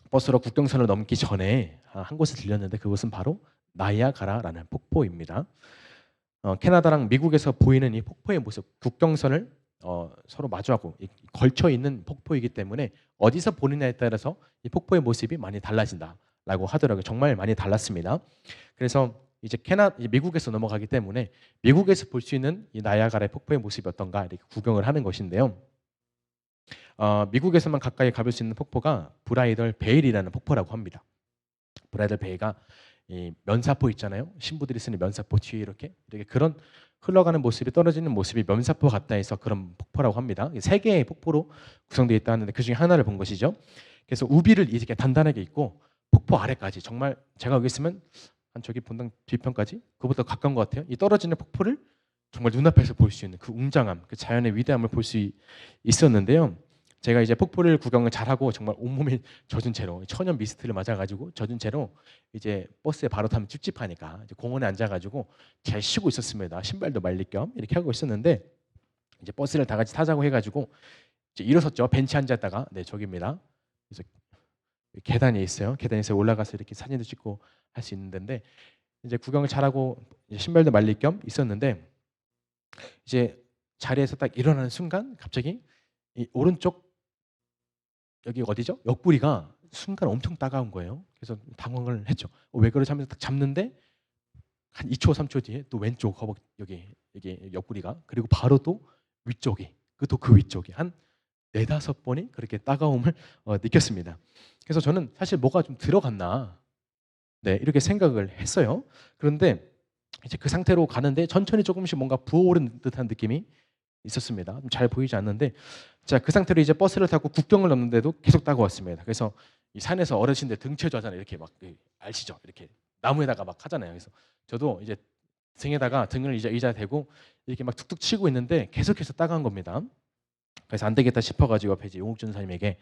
버스로 국경선을 넘기 전에 한 곳에 들렸는데 그곳은 바로 나이아가라라는 폭포입니다. 캐나다랑 미국에서 보이는 이 폭포의 모습, 국경선을 서로 마주하고 걸쳐 있는 폭포이기 때문에 어디서 보느냐에 따라서 이 폭포의 모습이 많이 달라진다라고 하더라고요. 정말 많이 달랐습니다. 그래서 이제 미국에서 넘어가기 때문에 미국에서 볼 수 있는 이 나이아가라의 폭포의 모습이 어떤가 이렇게 구경을 하는 것인데요. 미국에서만 가까이 가볼 수 있는 폭포가 브라이덜 베일이라는 폭포라고 합니다. 브라이덜 베이가 이 면사포 있잖아요. 신부들이 쓰는 면사포 뒤에 이렇게 그런 흘러가는 모습이, 떨어지는 모습이 면사포 같다 해서 그런 폭포라고 합니다. 3개의 폭포로 구성되어 있다 하는데 그 중에 하나를 본 것이죠. 그래서 우비를 이렇게 단단하게 있고 폭포 아래까지, 정말 제가 여기 있으면 한 저기 본당 뒤편까지 그보다 가까운 것 같아요. 이 떨어지는 폭포를 정말 눈앞에서 볼 수 있는 그 웅장함, 그 자연의 위대함을 볼 수 있었는데요. 제가 이제 폭포를 구경을 잘하고 정말 온몸이 젖은 채로, 천연 미스트를 맞아가지고 젖은 채로 이제 버스에 바로 타면 찝찝하니까 이제 공원에 앉아가지고 잘 쉬고 있었습니다. 신발도 말릴 겸 이렇게 하고 있었는데 이제 버스를 다 같이 타자고 해가지고 이제 일어섰죠. 벤치 앉았다가, 네, 저기입니다. 그래서 계단이 있어요. 계단에서 올라가서 이렇게 사진도 찍고 할 수 있는 데인데 이제 구경을 잘하고 이제 신발도 말릴 겸 있었는데 이제 자리에서 딱 일어나는 순간 갑자기 이 오른쪽 여기 어디죠? 옆구리가 순간 엄청 따가운 거예요. 그래서 당황을 했죠. 왜 그러지 하면서 딱 잡는데 한 2초, 3초 뒤에 또 왼쪽 허벅 여기 옆구리가, 그리고 바로 또 위쪽이, 그 위쪽이 한 네다섯 번이 그렇게 따가움을 느꼈습니다. 그래서 저는 사실 뭐가 좀 들어갔나, 네, 이렇게 생각을 했어요. 그런데 이제 그 상태로 가는데 천천히 조금씩 뭔가 부어오른 듯한 느낌이 있었습니다. 잘 보이지 않는데, 자, 그 상태로 이제 버스를 타고 국경을 넘는데도 계속 따가웠습니다. 그래서 이 산에서 어르신들 등쳐져 하잖아요. 이렇게 막 아시죠? 이렇게 나무에다가 막 하잖아요. 그래서 저도 이제 등에다가 등을 이제 의자에 대고 이렇게 막 툭툭 치고 있는데 계속해서 따가운 겁니다. 그래서 안 되겠다 싶어가지고 옆에 이제 용욱 전사님에게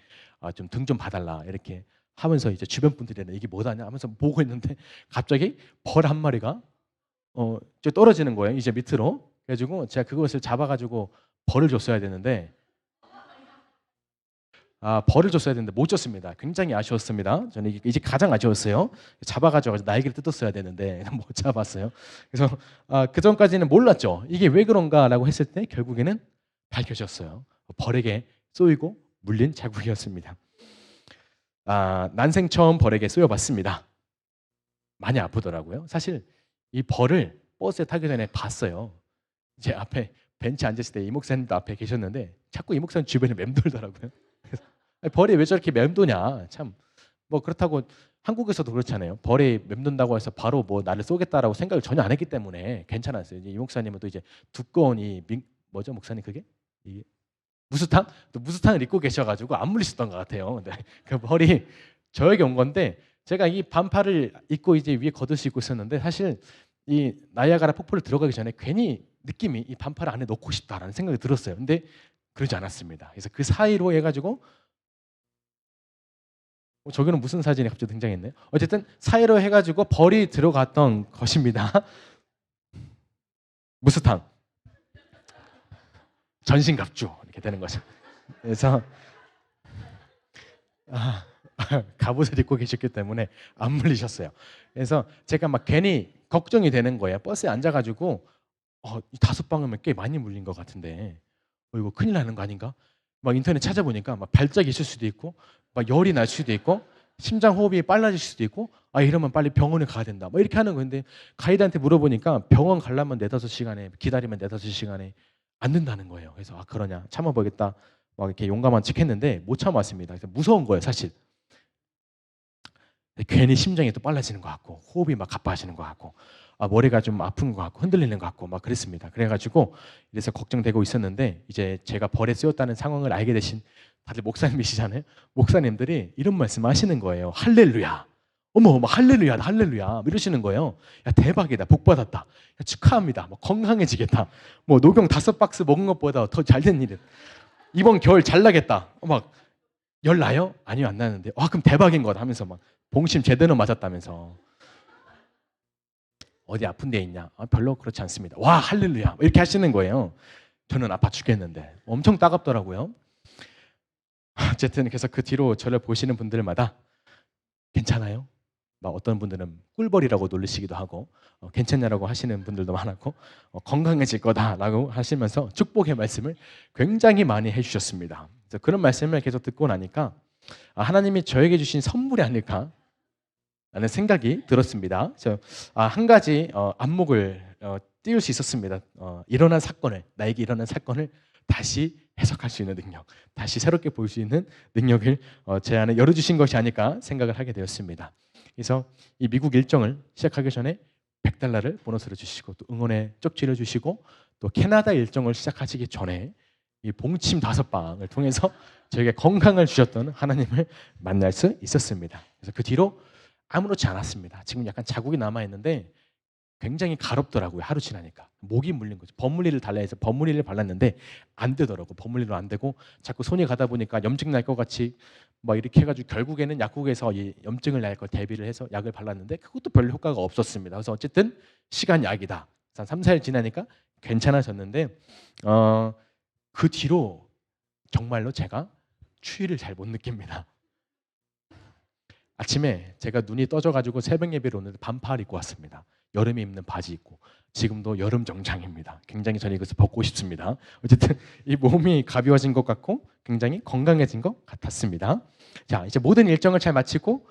좀 등 좀 봐달라 이렇게 하면서 이제 주변 분들이 이게 뭐다냐 하면서 보고 있는데 갑자기 벌 한 마리가 이제 떨어지는 거예요. 이제 밑으로. 그래가지고 제가 그것을 잡아가지고 벌을 줬어야 되는데 벌을 줬어야 되는데 못 줬습니다. 굉장히 아쉬웠습니다. 저는 이게 가장 아쉬웠어요. 잡아가지고 날개를 뜯었어야 되는데 못 잡았어요. 그래서 그 전까지는 몰랐죠. 이게 왜 그런가라고 했을 때 결국에는 밝혀졌어요. 벌에게 쏘이고 물린 자국이었습니다. 난생 처음 벌에게 쏘여봤습니다. 많이 아프더라고요. 사실 이 벌을 버스에 타기 전에 봤어요. 제 앞에 벤치 앉았을 때 이 목사님도 앞에 계셨는데 자꾸 이 목사님 주변에 맴돌더라고요. 그래서 벌이 왜 저렇게 맴도냐. 참 뭐 그렇다고 한국에서도 그렇잖아요. 벌이 맴돈다고 해서 바로 뭐 나를 쏘겠다라고 생각을 전혀 안 했기 때문에 괜찮았어요. 이제 이 목사님은 또 이제 두꺼운 뭐죠 목사님 그게? 이 무스탕? 또 무스탕을 입고 계셔가지고 안 물리셨던 것 같아요. 근데 그 벌이 저에게 온 건데 제가 이 반팔을 입고 이제 위에 겉옷을 입고 있었는데 사실 이 나이아가라 폭포를 들어가기 전에 괜히 느낌이 이 반팔을 안에 넣고 싶다라는 생각이 들었어요. 근데 그러지 않았습니다. 그래서 그 사이로 해가지고 저기는 무슨 사진이 갑자기 등장했네요. 어쨌든 사이로 해가지고 벌이 들어갔던 것입니다. 무스탕 전신갑주 이렇게 되는 거죠. 그래서 갑옷을 입고 계셨기 때문에 안 물리셨어요. 그래서 제가 막 괜히 걱정이 되는 거예요. 버스에 앉아가지고 이 5방울면 꽤 많이 물린 것 같은데 이거 큰일 나는 거 아닌가? 막 인터넷 찾아보니까 막 발작이 있을 수도 있고 막 열이 날 수도 있고 심장 호흡이 빨라질 수도 있고 이러면 빨리 병원에 가야 된다. 뭐 이렇게 하는 건데 가이드한테 물어보니까 병원 가려면 4-5시간에 기다리면 4-5시간에 안 된다는 거예요. 그래서 그러냐 참아보겠다. 막 이렇게 용감한 척 했는데 못 참았습니다. 그래서 무서운 거예요, 사실. 괜히 심장이 또 빨라지는 것 같고 호흡이 막 가빠지는 것 같고 머리가 좀 아픈 것 같고 흔들리는 것 같고 막 그랬습니다. 그래가지고 이래서 걱정되고 있었는데 이제 제가 벌에 쓰였다는 상황을 알게 되신 다들 목사님이시잖아요. 목사님들이 이런 말씀하시는 거예요. 할렐루야. 어머, 할렐루야, 할렐루야. 이러시는 거예요. 야 대박이다, 복 받았다. 야, 축하합니다. 뭐 건강해지겠다. 뭐 녹용 5박스 먹은 것보다 더 잘된 일은 이번 겨울 잘 나겠다. 막 열 나요? 아니요, 안 나는데. 그럼 대박인 거다 하면서 막 봉심 제대로 맞았다면서. 어디 아픈 데 있냐? 별로 그렇지 않습니다. 와, 할렐루야. 이렇게 하시는 거예요. 저는 아파 죽겠는데. 엄청 따갑더라고요. 어쨌든 그래서 그 뒤로 저를 보시는 분들마다 괜찮아요? 막 어떤 분들은 꿀벌이라고 놀리시기도 하고 괜찮냐라고 하시는 분들도 많았고 건강해질 거다라고 하시면서 축복의 말씀을 굉장히 많이 해주셨습니다. 그래서 그런 말씀을 계속 듣고 나니까 하나님이 저에게 주신 선물이 아닐까 라는 생각이 들었습니다. 그래서 한 가지 안목을 띄울 수 있었습니다. 나에게 일어난 사건을 다시 해석할 수 있는 능력, 다시 새롭게 볼 수 있는 능력을 제 안에 열어주신 것이 아닐까 생각을 하게 되었습니다. 그래서 이 미국 일정을 시작하기 전에 $100를 보너스로 주시고 또 응원의 쪽지를 주시고 또 캐나다 일정을 시작하시기 전에 이 봉침 5방을 통해서 저에게 건강을 주셨던 하나님을 만날 수 있었습니다. 그래서 그 뒤로 아무렇지 않았습니다. 지금 약간 자국이 남아있는데 굉장히 가렵더라고요. 하루 지나니까. 목이 물린 거죠. 버무리를 달라 해서 버무리를 발랐는데 안 되더라고. 버무리로 안 되고 자꾸 손이 가다 보니까 염증 날 것 같이 막 이렇게 해가지고 결국에는 약국에서 이 염증을 날 걸 대비를 해서 약을 발랐는데 그것도 별 효과가 없었습니다. 그래서 어쨌든 시간 약이다. 한 3-4일 지나니까 괜찮아졌는데 그 뒤로 정말로 제가 추위를 잘 못 느낍니다. 아침에 제가 눈이 떠져가지고 새벽 예배를 오는데 반팔 입고 왔습니다. 여름에 입는 바지 입고 지금도 여름 정장입니다. 굉장히 저는 이것을 벗고 싶습니다. 어쨌든 이 몸이 가벼워진 것 같고 굉장히 건강해진 것 같았습니다. 자, 이제 모든 일정을 잘 마치고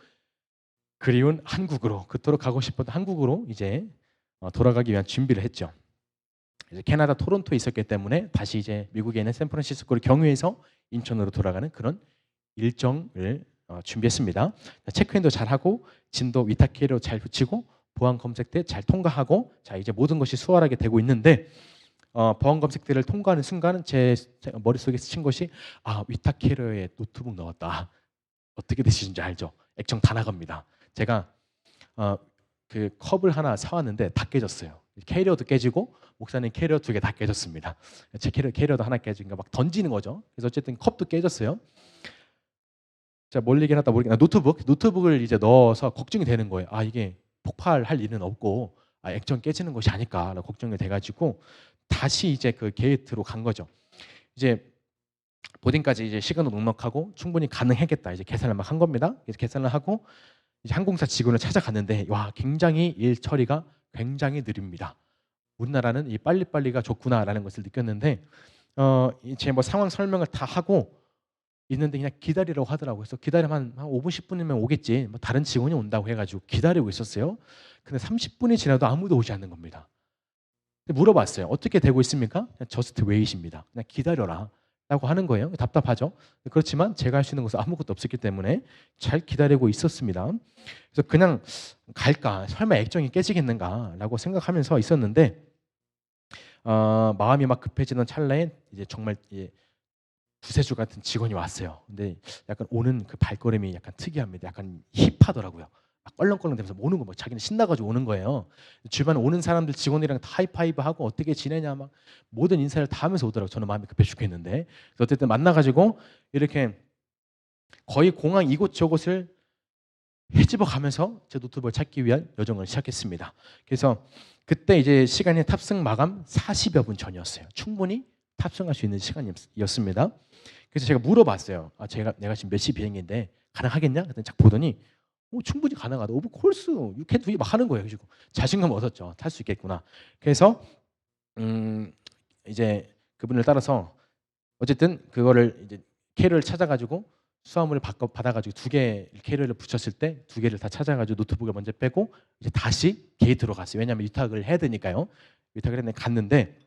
그리운 한국으로, 그토록 가고 싶었던 한국으로 이제 돌아가기 위한 준비를 했죠. 이제 캐나다 토론토에 있었기 때문에 다시 이제 미국에 있는 샌프란시스코를 경유해서 인천으로 돌아가는 그런 일정을 준비했습니다. 체크인도 잘하고 진도 위탁 캐리어 잘 붙이고 보안 검색대 잘 통과하고 자 이제 모든 것이 수월하게 되고 있는데 보안 검색대를 통과하는 순간 제 머릿속에 스친 것이 위탁 캐리어에 노트북 넣었다. 어떻게 되시는지 알죠? 액정 다 나갑니다. 제가 그 컵을 하나 사왔는데 다 깨졌어요. 캐리어도 깨지고 목사님 캐리어 2개 다 깨졌습니다. 제 캐리어도 하나 깨지니까 막 던지는 거죠. 그래서 어쨌든 컵도 깨졌어요. 자, 뭘 얘기하다 모르겠나 노트북을 이제 넣어서 걱정이 되는 거예요. 이게 폭발할 일은 없고 액정 깨지는 것이 아닐까라고 걱정이 돼가지고 다시 이제 그 게이트로 간 거죠. 이제 보딩까지 이제 시간도 넉넉하고 충분히 가능했겠다. 이제 계산을 막 한 겁니다. 그래서 계산을 하고 이제 항공사 직원을 찾아갔는데 와 굉장히 일 처리가 굉장히 느립니다. 우리나라는 이 빨리빨리가 좋구나라는 것을 느꼈는데 제 뭐 상황 설명을 다 하고 있는데 그냥 기다리라고 하더라고요. 그래서 기다리면 한 5분 10분이면 오겠지. 뭐 다른 직원이 온다고 해가지고 기다리고 있었어요. 근데 30분이 지나도 아무도 오지 않는 겁니다. 물어봤어요. 어떻게 되고 있습니까? 그냥 저스트 웨이트입니다. 그냥 기다려라 라고 하는 거예요. 답답하죠. 그렇지만 제가 할 수 있는 것은 아무것도 없었기 때문에 잘 기다리고 있었습니다. 그래서 그냥 갈까 설마 액정이 깨지겠는가 라고 생각하면서 있었는데 마음이 막 급해지던 찰나에 이제 정말 구세주 같은 직원이 왔어요. 근데 약간 오는 그 발걸음이 약간 특이합니다. 약간 힙하더라고요. 막 껄렁껄렁대면서 오는 거, 막 자기는 신나가지고 오는 거예요. 주변에 오는 사람들 직원이랑 다 하이파이브 하고 어떻게 지내냐 막 모든 인사를 다 하면서 오더라고요. 저는 마음이 급해 죽겠는데. 그래서 어쨌든 만나가지고 이렇게 거의 공항 이곳저곳을 헤집어 가면서 제 노트북을 찾기 위한 여정을 시작했습니다. 그래서 그때 이제 시간이 탑승 마감 40여 분 전이었어요. 충분히 탑승할 수 있는 시간이었습니다. 그래서 제가 물어봤어요. 내가 지금 몇 시 비행인데 가능하겠냐? 그랬더니 딱 보더니 충분히 가능하다. 오브 콜스, you can do it 막 하는 거예요. 그래서 자신감 얻었죠. 탈 수 있겠구나. 그래서 이제 그분을 따라서 어쨌든 그거를 이제 캐리어를 찾아가지고 수화물을 받아가지고 2개 캐리어를 붙였을 때 2개를 다 찾아가지고 노트북을 먼저 빼고 이제 다시 게이트로 갔어요. 왜냐하면 위탁을 해야 되니까요. 위탁을 했는데 갔는데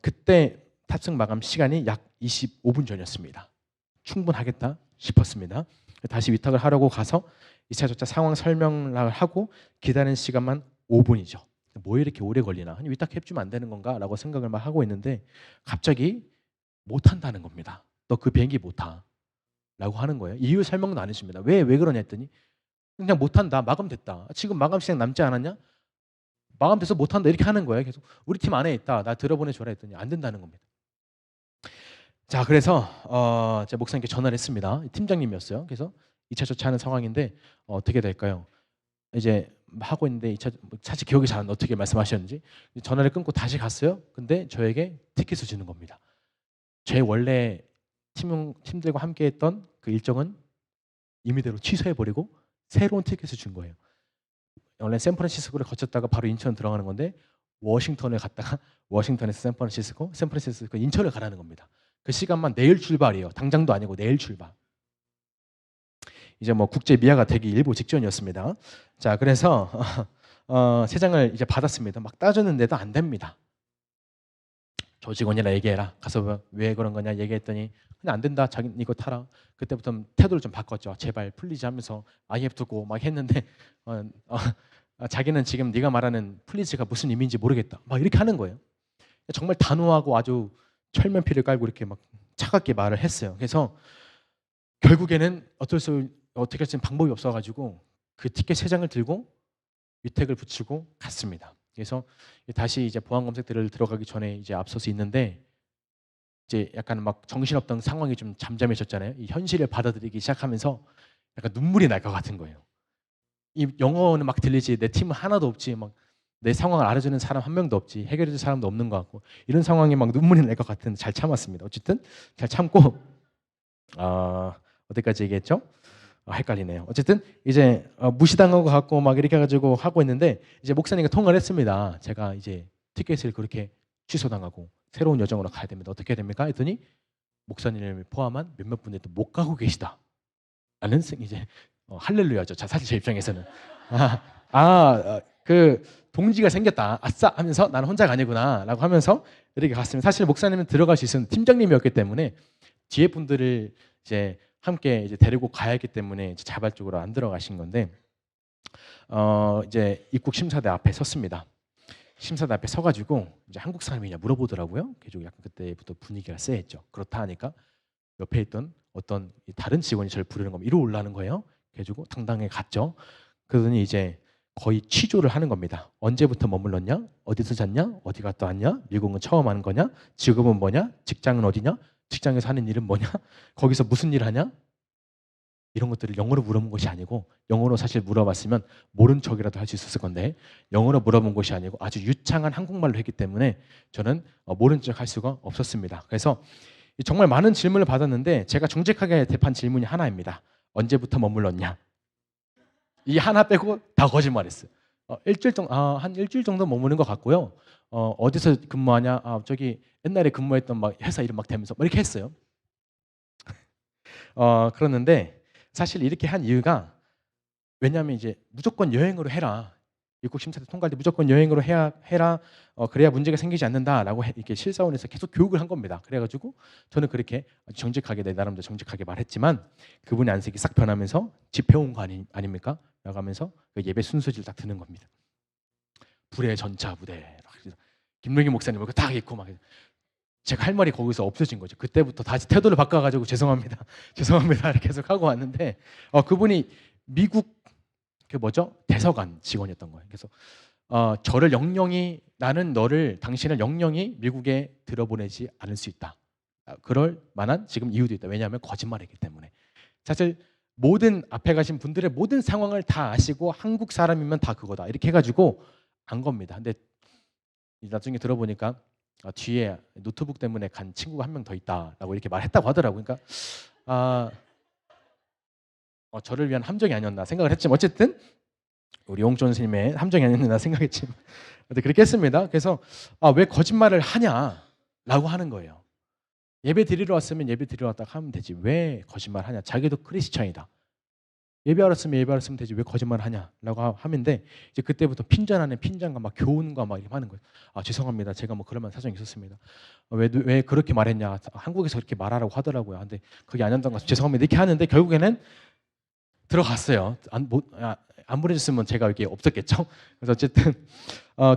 그때 탑승 마감 시간이 약 25분 전이었습니다. 충분하겠다 싶었습니다. 다시 위탁을 하려고 가서 2차 저차 상황 설명을 하고 기다리는 시간만 5분이죠. 뭐 이렇게 오래 걸리나? 위탁해주면 안 되는 건가? 라고 생각을 막 하고 있는데 갑자기 못한다는 겁니다. 너 그 비행기 못 타. 라고 하는 거예요. 이유 설명도 안 해줍니다. 왜 그러냐 했더니 그냥 못한다. 마감됐다. 지금 마감 시간 남지 않았냐? 마감돼서 못한다. 이렇게 하는 거예요. 계속 우리 팀 안에 있다. 나 들어보내줘라 했더니 안 된다는 겁니다. 자, 그래서 제 목사님께 전화를 했습니다. 팀장님이었어요. 그래서 2차 조차하는 상황인데 어떻게 될까요? 이제 하고 있는데 사실 기억이 잘 안 나. 어떻게 말씀하셨는지 전화를 끊고 다시 갔어요. 근데 저에게 티켓을 주는 겁니다. 제 원래 팀들과 함께했던 그 일정은 임의대로 취소해버리고 새로운 티켓을 준 거예요. 원래 샌프란시스코를 거쳤다가 바로 인천 들어가는 건데 워싱턴을 갔다가 워싱턴에서 샌프란시스코 인천을 가라는 겁니다. 그 시간만 내일 출발이에요. 당장도 아니고 내일 출발. 이제 뭐 국제 미아가 되기 일보 직전이었습니다. 자, 그래서 세 장을 이제 받았습니다. 막 따졌는데도 안 됩니다. 조직원이라 얘기해라. 가서 왜 그런 거냐 얘기했더니 그냥 안 된다. 자기 이거 타라. 그때부터 태도를 좀 바꿨죠. 제발 플리즈 하면서 IF 두고 막 했는데 자기는 지금 네가 말하는 플리즈가 무슨 의미인지 모르겠다. 막 이렇게 하는 거예요. 정말 단호하고 아주 철면피를 깔고 이렇게 막 차갑게 말을 했어요. 그래서 결국에는 어떻게 할 수 있는 방법이 없어가지고 그 티켓 3장을 들고 위택을 붙이고 갔습니다. 그래서 다시 이제 보안 검색대를 들어가기 전에 이제 앞서서 있는데 이제 약간 막 정신없던 상황이 좀 잠잠해졌잖아요. 이 현실을 받아들이기 시작하면서 약간 눈물이 날 것 같은 거예요. 이 영어는 막 들리지 내 팀은 하나도 없지 막 내 상황을 알아주는 사람 한 명도 없지 해결해줄 사람도 없는 것 같고 이런 상황에 막 눈물이 날 것 같은 잘 참았습니다. 어쨌든 잘 참고 어디까지 얘기했죠? 헷갈리네요. 어쨌든 이제 무시당하고 갖고 막 이렇게 해가지고 하고 있는데 이제 목사님과 통화를 했습니다. 제가 이제 티켓을 그렇게 취소당하고 새로운 여정으로 가야 됩니다. 어떻게 해야 됩니까? 했더니 목사님을 포함한 몇몇 분들이 또 못 가고 계시다. 라는 이제 할렐루야죠. 자, 사실 제 입장에서는 그 동지가 생겼다. 아싸 하면서 나는 혼자가 아니구나라고 하면서 이렇게 갔습니다. 사실 목사님은 들어갈 수 있는 팀장님이었기 때문에 뒤에 분들을 이제 함께 이제 데리고 가야 하기 때문에 이제 자발적으로 안 들어가신 건데 이제 입국 심사대 앞에 섰습니다. 심사대 앞에 서가지고 이제 한국 사람이냐 물어보더라고요. 그래서 약간 그때부터 분위기가 쎄했죠. 그렇다 하니까 옆에 있던 어떤 다른 직원이 저를 부르는 겁니다. 이리로 올라는 거예요. 그래가지고 당당하게 갔죠. 그러더니 이제 거의 취조를 하는 겁니다. 언제부터 머물렀냐? 어디서 잤냐? 어디 갔다 왔냐? 미국은 처음 하는 거냐? 직업은 뭐냐? 직장은 어디냐? 직장에서 하는 일은 뭐냐? 거기서 무슨 일 하냐? 이런 것들을 영어로 물어본 것이 아니고 영어로 사실 물어봤으면 모른 척이라도 할 수 있었을 건데 영어로 물어본 것이 아니고 아주 유창한 한국말로 했기 때문에 저는 모른 척 할 수가 없었습니다. 그래서 정말 많은 질문을 받았는데 제가 정직하게 대판 질문이 하나입니다. 언제부터 머물렀냐? 이 하나 빼고 다 거짓말했어요. 한 일주일 정도 머무는 것 같고요. 어디서 근무하냐? 저기 옛날에 근무했던 막 회사 이름 막 대면서 막 이렇게 했어요. 그러는데 사실 이렇게 한 이유가 왜냐하면 이제 무조건 여행으로 해라. 입국 심사대 통과할 때 무조건 여행으로 해라. 그래야 문제가 생기지 않는다라고 이렇게 실사원에서 계속 교육을 한 겁니다. 그래가지고 저는 그렇게 정직하게 내 나름대로 정직하게 말했지만 그분의 안색이 싹 변하면서 집해온 거 아닙니까? 나가면서 그 예배 순서지를 딱 드는 겁니다. 불의 전차 부대. 김능희 목사님 그거 딱 있고 막 제가 할 말이 거기서 없어진 거죠. 그때부터 다시 태도를 바꿔가지고 죄송합니다, 죄송합니다 이렇게 계속 하고 왔는데 그분이 미국 그 뭐죠 대사관 직원이었던 거예요. 그래서 저를 영영이 나는 당신을 영영이 미국에 들어보내지 않을 수 있다. 그럴 만한 지금 이유도 있다. 왜냐하면 거짓말이기 때문에. 사실 모든 앞에 가신 분들의 모든 상황을 다 아시고 한국 사람이면 다 그거다 이렇게 해가지고 안 겁니다. 근데 나중에 들어보니까 뒤에 노트북 때문에 간 친구가 한 명 더 있다라고 이렇게 말했다고 하더라고요. 그러니까 저를 위한 함정이 아니었나 생각을 했지만 어쨌든 우리 용존 스님의 함정이 아니었나 생각했지만 그렇게 했습니다. 그래서 왜 거짓말을 하냐라고 하는 거예요. 예배 드리러 왔으면 예배 드리러 왔다 하면 되지 왜 거짓말 하냐? 자기도 크리스천이다. 예배하러 왔으면 되지 왜 거짓말을 하냐라고 하는데 이제 그때부터 핀잔 안에 핀잔과 막 교훈과 막 이렇게 하는 거예요. 죄송합니다. 제가 뭐 그럴 만한 사정이 있었습니다. 왜 그렇게 말했냐? 한국에서 그렇게 말하라고 하더라고요. 근데 그게 아니었던 것 같아서 죄송합니다. 이렇게 하는데 결국에는 들어갔어요. 안 보내줬으면 제가 여기 없었겠죠. 그래서 어쨌든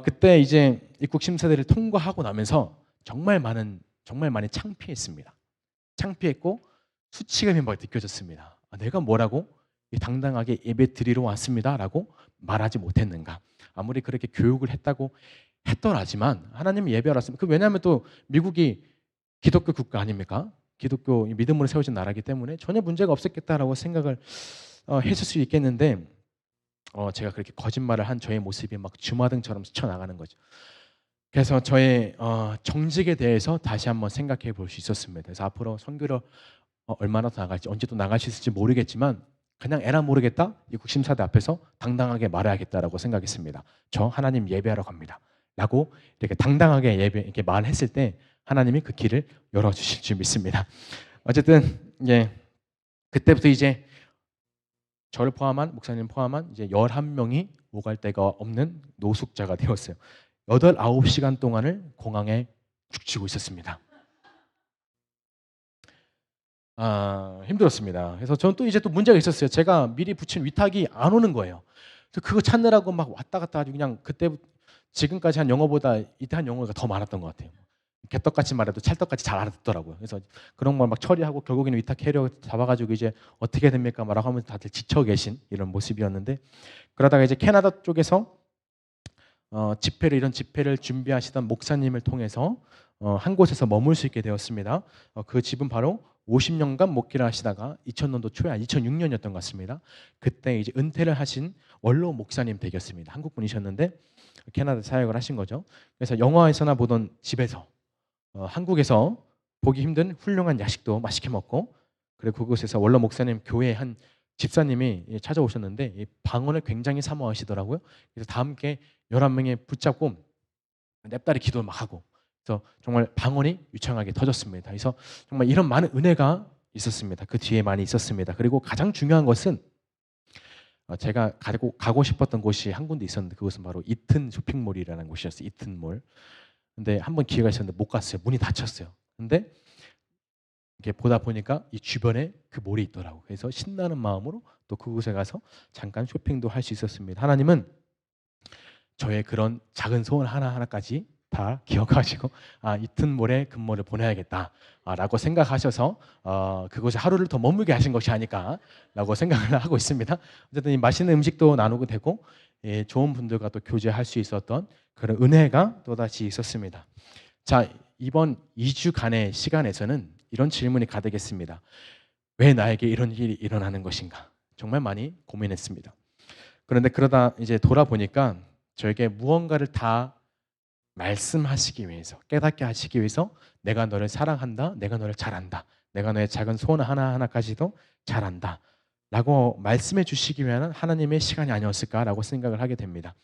그때 이제 입국 심사대를 통과하고 나면서 정말 많이 창피했습니다. 창피했고 수치감이 막 느껴졌습니다. 내가 뭐라고 당당하게 예배 드리러 왔습니다라고 말하지 못했는가. 아무리 그렇게 교육을 했다고 했더라지만 하나님이 예배하러 왔으면 왜냐하면 또 미국이 기독교 국가 아닙니까? 기독교 믿음으로 세워진 나라이기 때문에 전혀 문제가 없었겠다라고 생각을 했을 수 있겠는데 제가 그렇게 거짓말을 한 저의 모습이 막 주마등처럼 스쳐나가는 거죠. 그래서 저의 정직에 대해서 다시 한번 생각해 볼 수 있었습니다. 그래서 앞으로 선교를 얼마나 더 나갈지 언제 또 나갈 수 있을지 모르겠지만 그냥 에라 모르겠다 입국 심사대 앞에서 당당하게 말해야겠다라고 생각했습니다. 저 하나님 예배하러 갑니다. 라고 이렇게 당당하게 이렇게 말했을 때 하나님이 그 길을 열어주실 줄 믿습니다. 어쨌든 그때부터 이제 저를 포함한 목사님 포함한 이제 11명이 오갈 데가 없는 노숙자가 되었어요. 8-9시간 동안을 공항에 죽치고 있었습니다. 힘들었습니다. 그래서 저는 또 이제 또 문제가 있었어요. 제가 미리 붙인 위탁이 안 오는 거예요. 그래서 그거 찾느라고 막 왔다 갔다 하고 그냥 그때부터 지금까지 한 영어보다 이때 한 영어가 더 많았던 것 같아요. 개떡같이 말해도 찰떡같이 잘 알아듣더라고요. 그래서 그런 걸 막 처리하고 결국에는 위탁 캐리어 잡아가지고 이제 어떻게 됩니까? 말하고 하면서 다들 지쳐 계신 이런 모습이었는데 그러다가 이제 캐나다 쪽에서 이런 집회를 준비하시던 목사님을 통해서 한 곳에서 머물 수 있게 되었습니다. 그 집은 바로 50년간 목회를 하시다가 2000년도 초에 2006년이었던 것 같습니다. 그때 이제 은퇴를 하신 원로 목사님 댁이었습니다. 한국 분이셨는데 캐나다 사역을 하신 거죠. 그래서 영화에서나 보던 집에서 한국에서 보기 힘든 훌륭한 야식도 맛있게 먹고 그리고 그곳에서 원로 목사님 교회 한 집사님이 찾아오셨는데 이 방언을 굉장히 사모하시더라고요. 그래서 다 함께 11명이 붙잡고 냅다리 기도를 막 하고 그래서 정말 방언이 유창하게 터졌습니다. 그래서 정말 이런 많은 은혜가 있었습니다. 그 뒤에 많이 있었습니다. 그리고 가장 중요한 것은 제가 가고 싶었던 곳이 한 군데 있었는데 그곳은 바로 이튼 쇼핑몰이라는 곳이었어요. 이튼몰. 근데 한번 기회가 있었는데 못 갔어요. 문이 닫혔어요. 근데 이렇게 보다 보니까 이 주변에 그 몰이 있더라고요. 그래서 신나는 마음으로 또 그곳에 가서 잠깐 쇼핑도 할 수 있었습니다. 하나님은 저의 그런 작은 소원 하나하나까지 다 기억하시고 이튼몰에 근무를 보내야겠다라고 생각하셔서 그곳에 하루를 더 머물게 하신 것이 아닐까라고 생각을 하고 있습니다. 어쨌든 이 맛있는 음식도 나누고 되고 좋은 분들과 또 교제할 수 있었던 그런 은혜가 또다시 있었습니다. 자, 이번 2주간의 시간에서는 이런 질문이 가득했습니다. 왜 나에게 이런 일이 일어나는 것인가? 정말 많이 고민했습니다. 그런데 그러다 이제 돌아보니까 저에게 무언가를 다 말씀하시기 위해서, 깨닫게 하시기 위해서 내가 너를 사랑한다, 내가 너를 잘 안다, 내가 너의 작은 소원 하나하나까지도 잘 안다 라고 말씀해 주시기 위한 하나님의 시간이 아니었을까라고 생각을 하게 됩니다.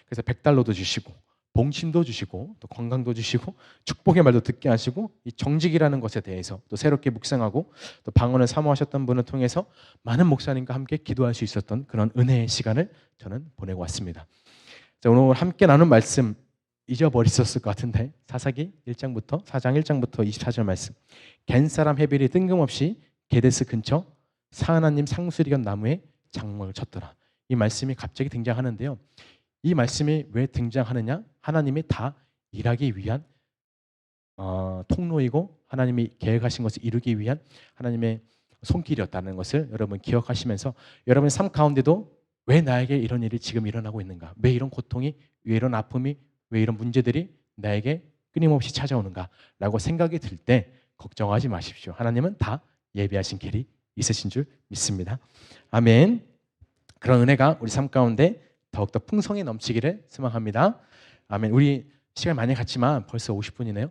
그래서 100달러도 주시고 봉심도 주시고 또 건강도 주시고 축복의 말도 듣게 하시고 이 정직이라는 것에 대해서 또 새롭게 묵상하고 또 방언을 사모하셨던 분을 통해서 많은 목사님과 함께 기도할 수 있었던 그런 은혜의 시간을 저는 보내고 왔습니다. 자, 오늘 함께 나눈 말씀 잊어버리셨을 것 같은데 사사기 1장부터 4장 1장부터 24절 말씀. 겐사람 헤벨이 뜬금없이 게데스 근처 사하나님 상수리견 나무에 장막을 쳤더라. 이 말씀이 갑자기 등장하는데요. 이 말씀이 왜 등장하느냐? 하나님이 다 일하기 위한 통로이고 하나님이 계획하신 것을 이루기 위한 하나님의 손길이었다는 것을 여러분 기억하시면서 여러분의 삶 가운데도 왜 나에게 이런 일이 지금 일어나고 있는가? 왜 이런 고통이, 왜 이런 아픔이, 왜 이런 문제들이 나에게 끊임없이 찾아오는가? 라고 생각이 들 때 걱정하지 마십시오. 하나님은 다 예비하신 길이 있으신 줄 믿습니다. 아멘. 그런 은혜가 우리 삶 가운데 더욱더 풍성히 넘치기를 소망합니다. 아멘. 우리 시간 많이 갔지만 벌써 50분이네요.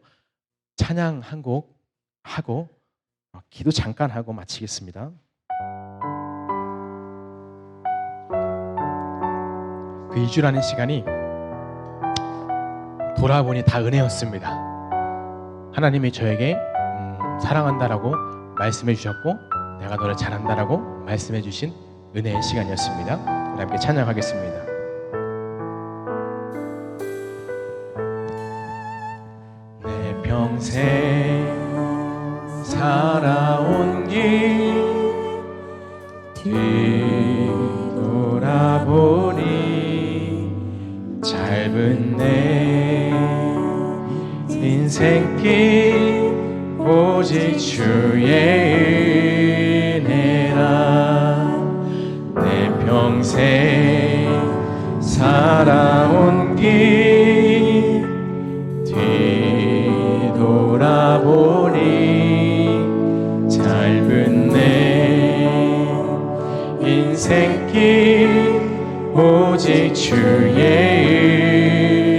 찬양 한 곡 하고 기도 잠깐 하고 마치겠습니다. 그 2주라는 시간이 돌아보니 다 은혜였습니다. 하나님이 저에게 사랑한다라고 말씀해 주셨고 내가 너를 잘한다라고 말씀해 주신 은혜의 시간이었습니다. 우리 함께 찬양하겠습니다. 내 평생 살아온 길 뒤돌아보니 짧은 내 인생길 오직 주의 은혜라. 내 평생 살아온 길 뒤돌아보니 짧은 내 인생길 오직 주의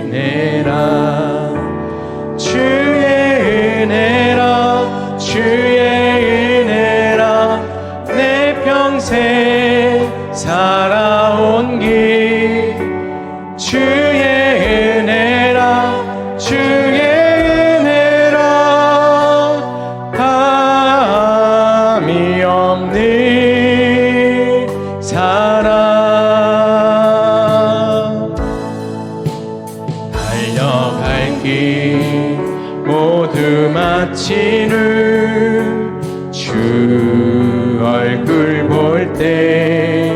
은혜라. 주의 은혜라 주의 은혜라 내 평생 살아온 길 주의 은혜라 주의 은혜라 감이 없는 사랑 달려갈 길 모두 마치는 주 얼굴 볼 때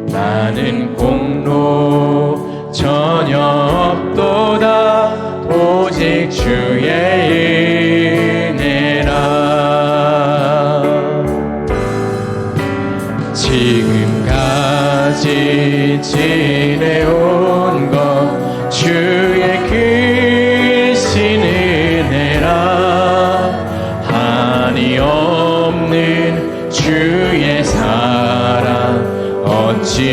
나는 공로 전혀 없도다 오직 주의 은혜라. 지금까지 지내온 것 주의 크신 은혜라. 한이 없는 주의 사랑 어찌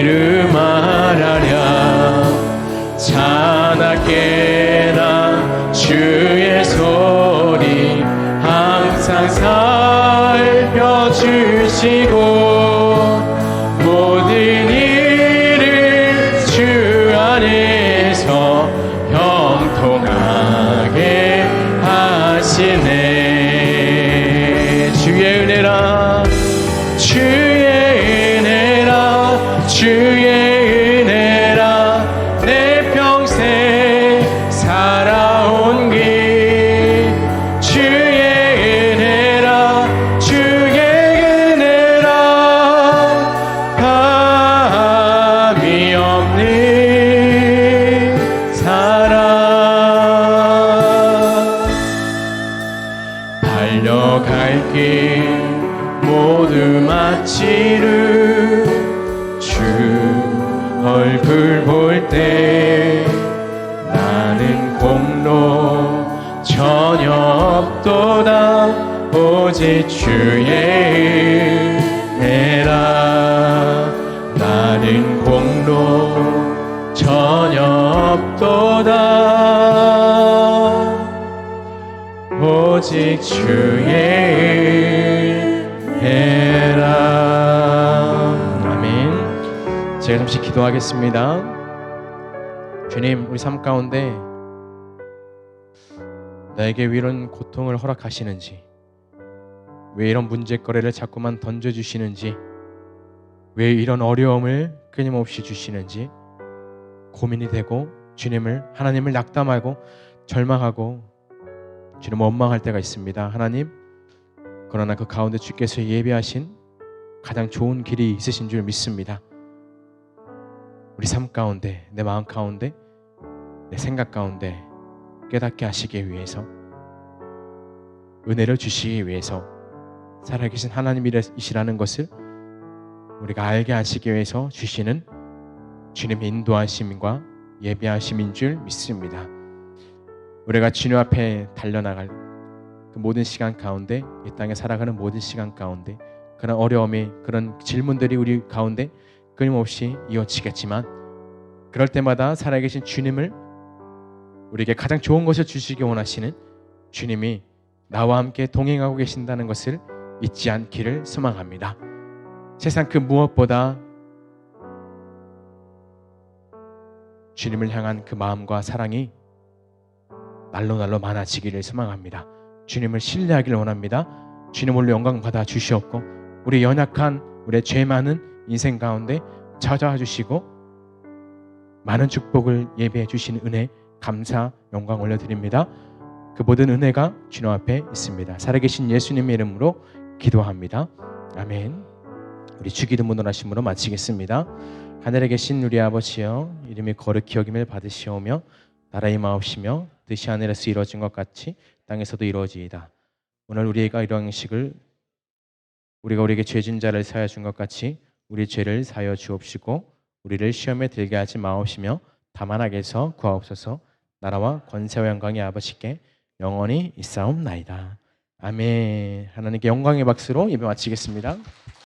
이루 말하랴. 자나깨나 주의 소리 항상 살펴주시고 모든 일을 주 안에서 형통하게 하시네. 주의 은혜라 주의 은혜 보듬아치는 주 얼굴 볼 때 나는 공로 전혀 없도다. 오직 주의 은혜라. 나는 공로 전혀 없도다. 오직 주의 은혜라. 아멘. 제가 잠시 기도하겠습니다. 주님, 우리 삶 가운데 나에게 왜 이런 고통을 허락하시는지, 왜 이런 문제거리를 자꾸만 던져주시는지, 왜 이런 어려움을 끊임없이 주시는지 고민이 되고 하나님을 낙담하고 절망하고 주님 원망할 때가 있습니다. 하나님, 그러나 그 가운데 주께서 예비하신 가장 좋은 길이 있으신 줄 믿습니다. 우리 삶 가운데, 내 마음 가운데, 내 생각 가운데 깨닫게 하시기 위해서, 은혜를 주시기 위해서, 살아계신 하나님이시라는 것을 우리가 알게 하시기 위해서 주시는 주님의 인도하심과 예비하심인 줄 믿습니다. 우리가 주님 앞에 달려나갈 그 모든 시간 가운데, 이 땅에 살아가는 모든 시간 가운데 그런 어려움이, 그런 질문들이 우리 가운데 끊임없이 이어지겠지만, 그럴 때마다 살아계신 주님을, 우리에게 가장 좋은 것을 주시기 원하시는 주님이 나와 함께 동행하고 계신다는 것을 잊지 않기를 소망합니다. 세상 그 무엇보다 주님을 향한 그 마음과 사랑이 날로 많아지기를 소망합니다. 주님을 신뢰하기를 원합니다. 주님으로 영광 받아 주시옵고, 우리 연약한, 우리의 죄 많은 인생 가운데 찾아와 주시고 많은 축복을 예배해 주시는 은혜 감사 영광 올려드립니다. 그 모든 은혜가 주님 앞에 있습니다. 살아계신 예수님의 이름으로 기도합니다. 아멘. 우리 주기도 문헌하심으로 마치겠습니다. 하늘에 계신 우리 아버지여, 이름이 거룩히 여김을 받으시오며 나라의 마옵시며 뜻이 하늘에서 이루어진 것 같이 땅에서도 이루어지이다. 오늘 우리가 이러한 식을, 우리가 우리에게 죄진 자를 사하여 준 것 같이 우리 죄를 사하여 주옵시고 우리를 시험에 들게 하지 마옵시며 다만 악에서 구하옵소서. 나라와 권세와 영광이 아버지께 영원히 있사옵나이다. 아멘. 하나님께 영광의 박수로 예배 마치겠습니다.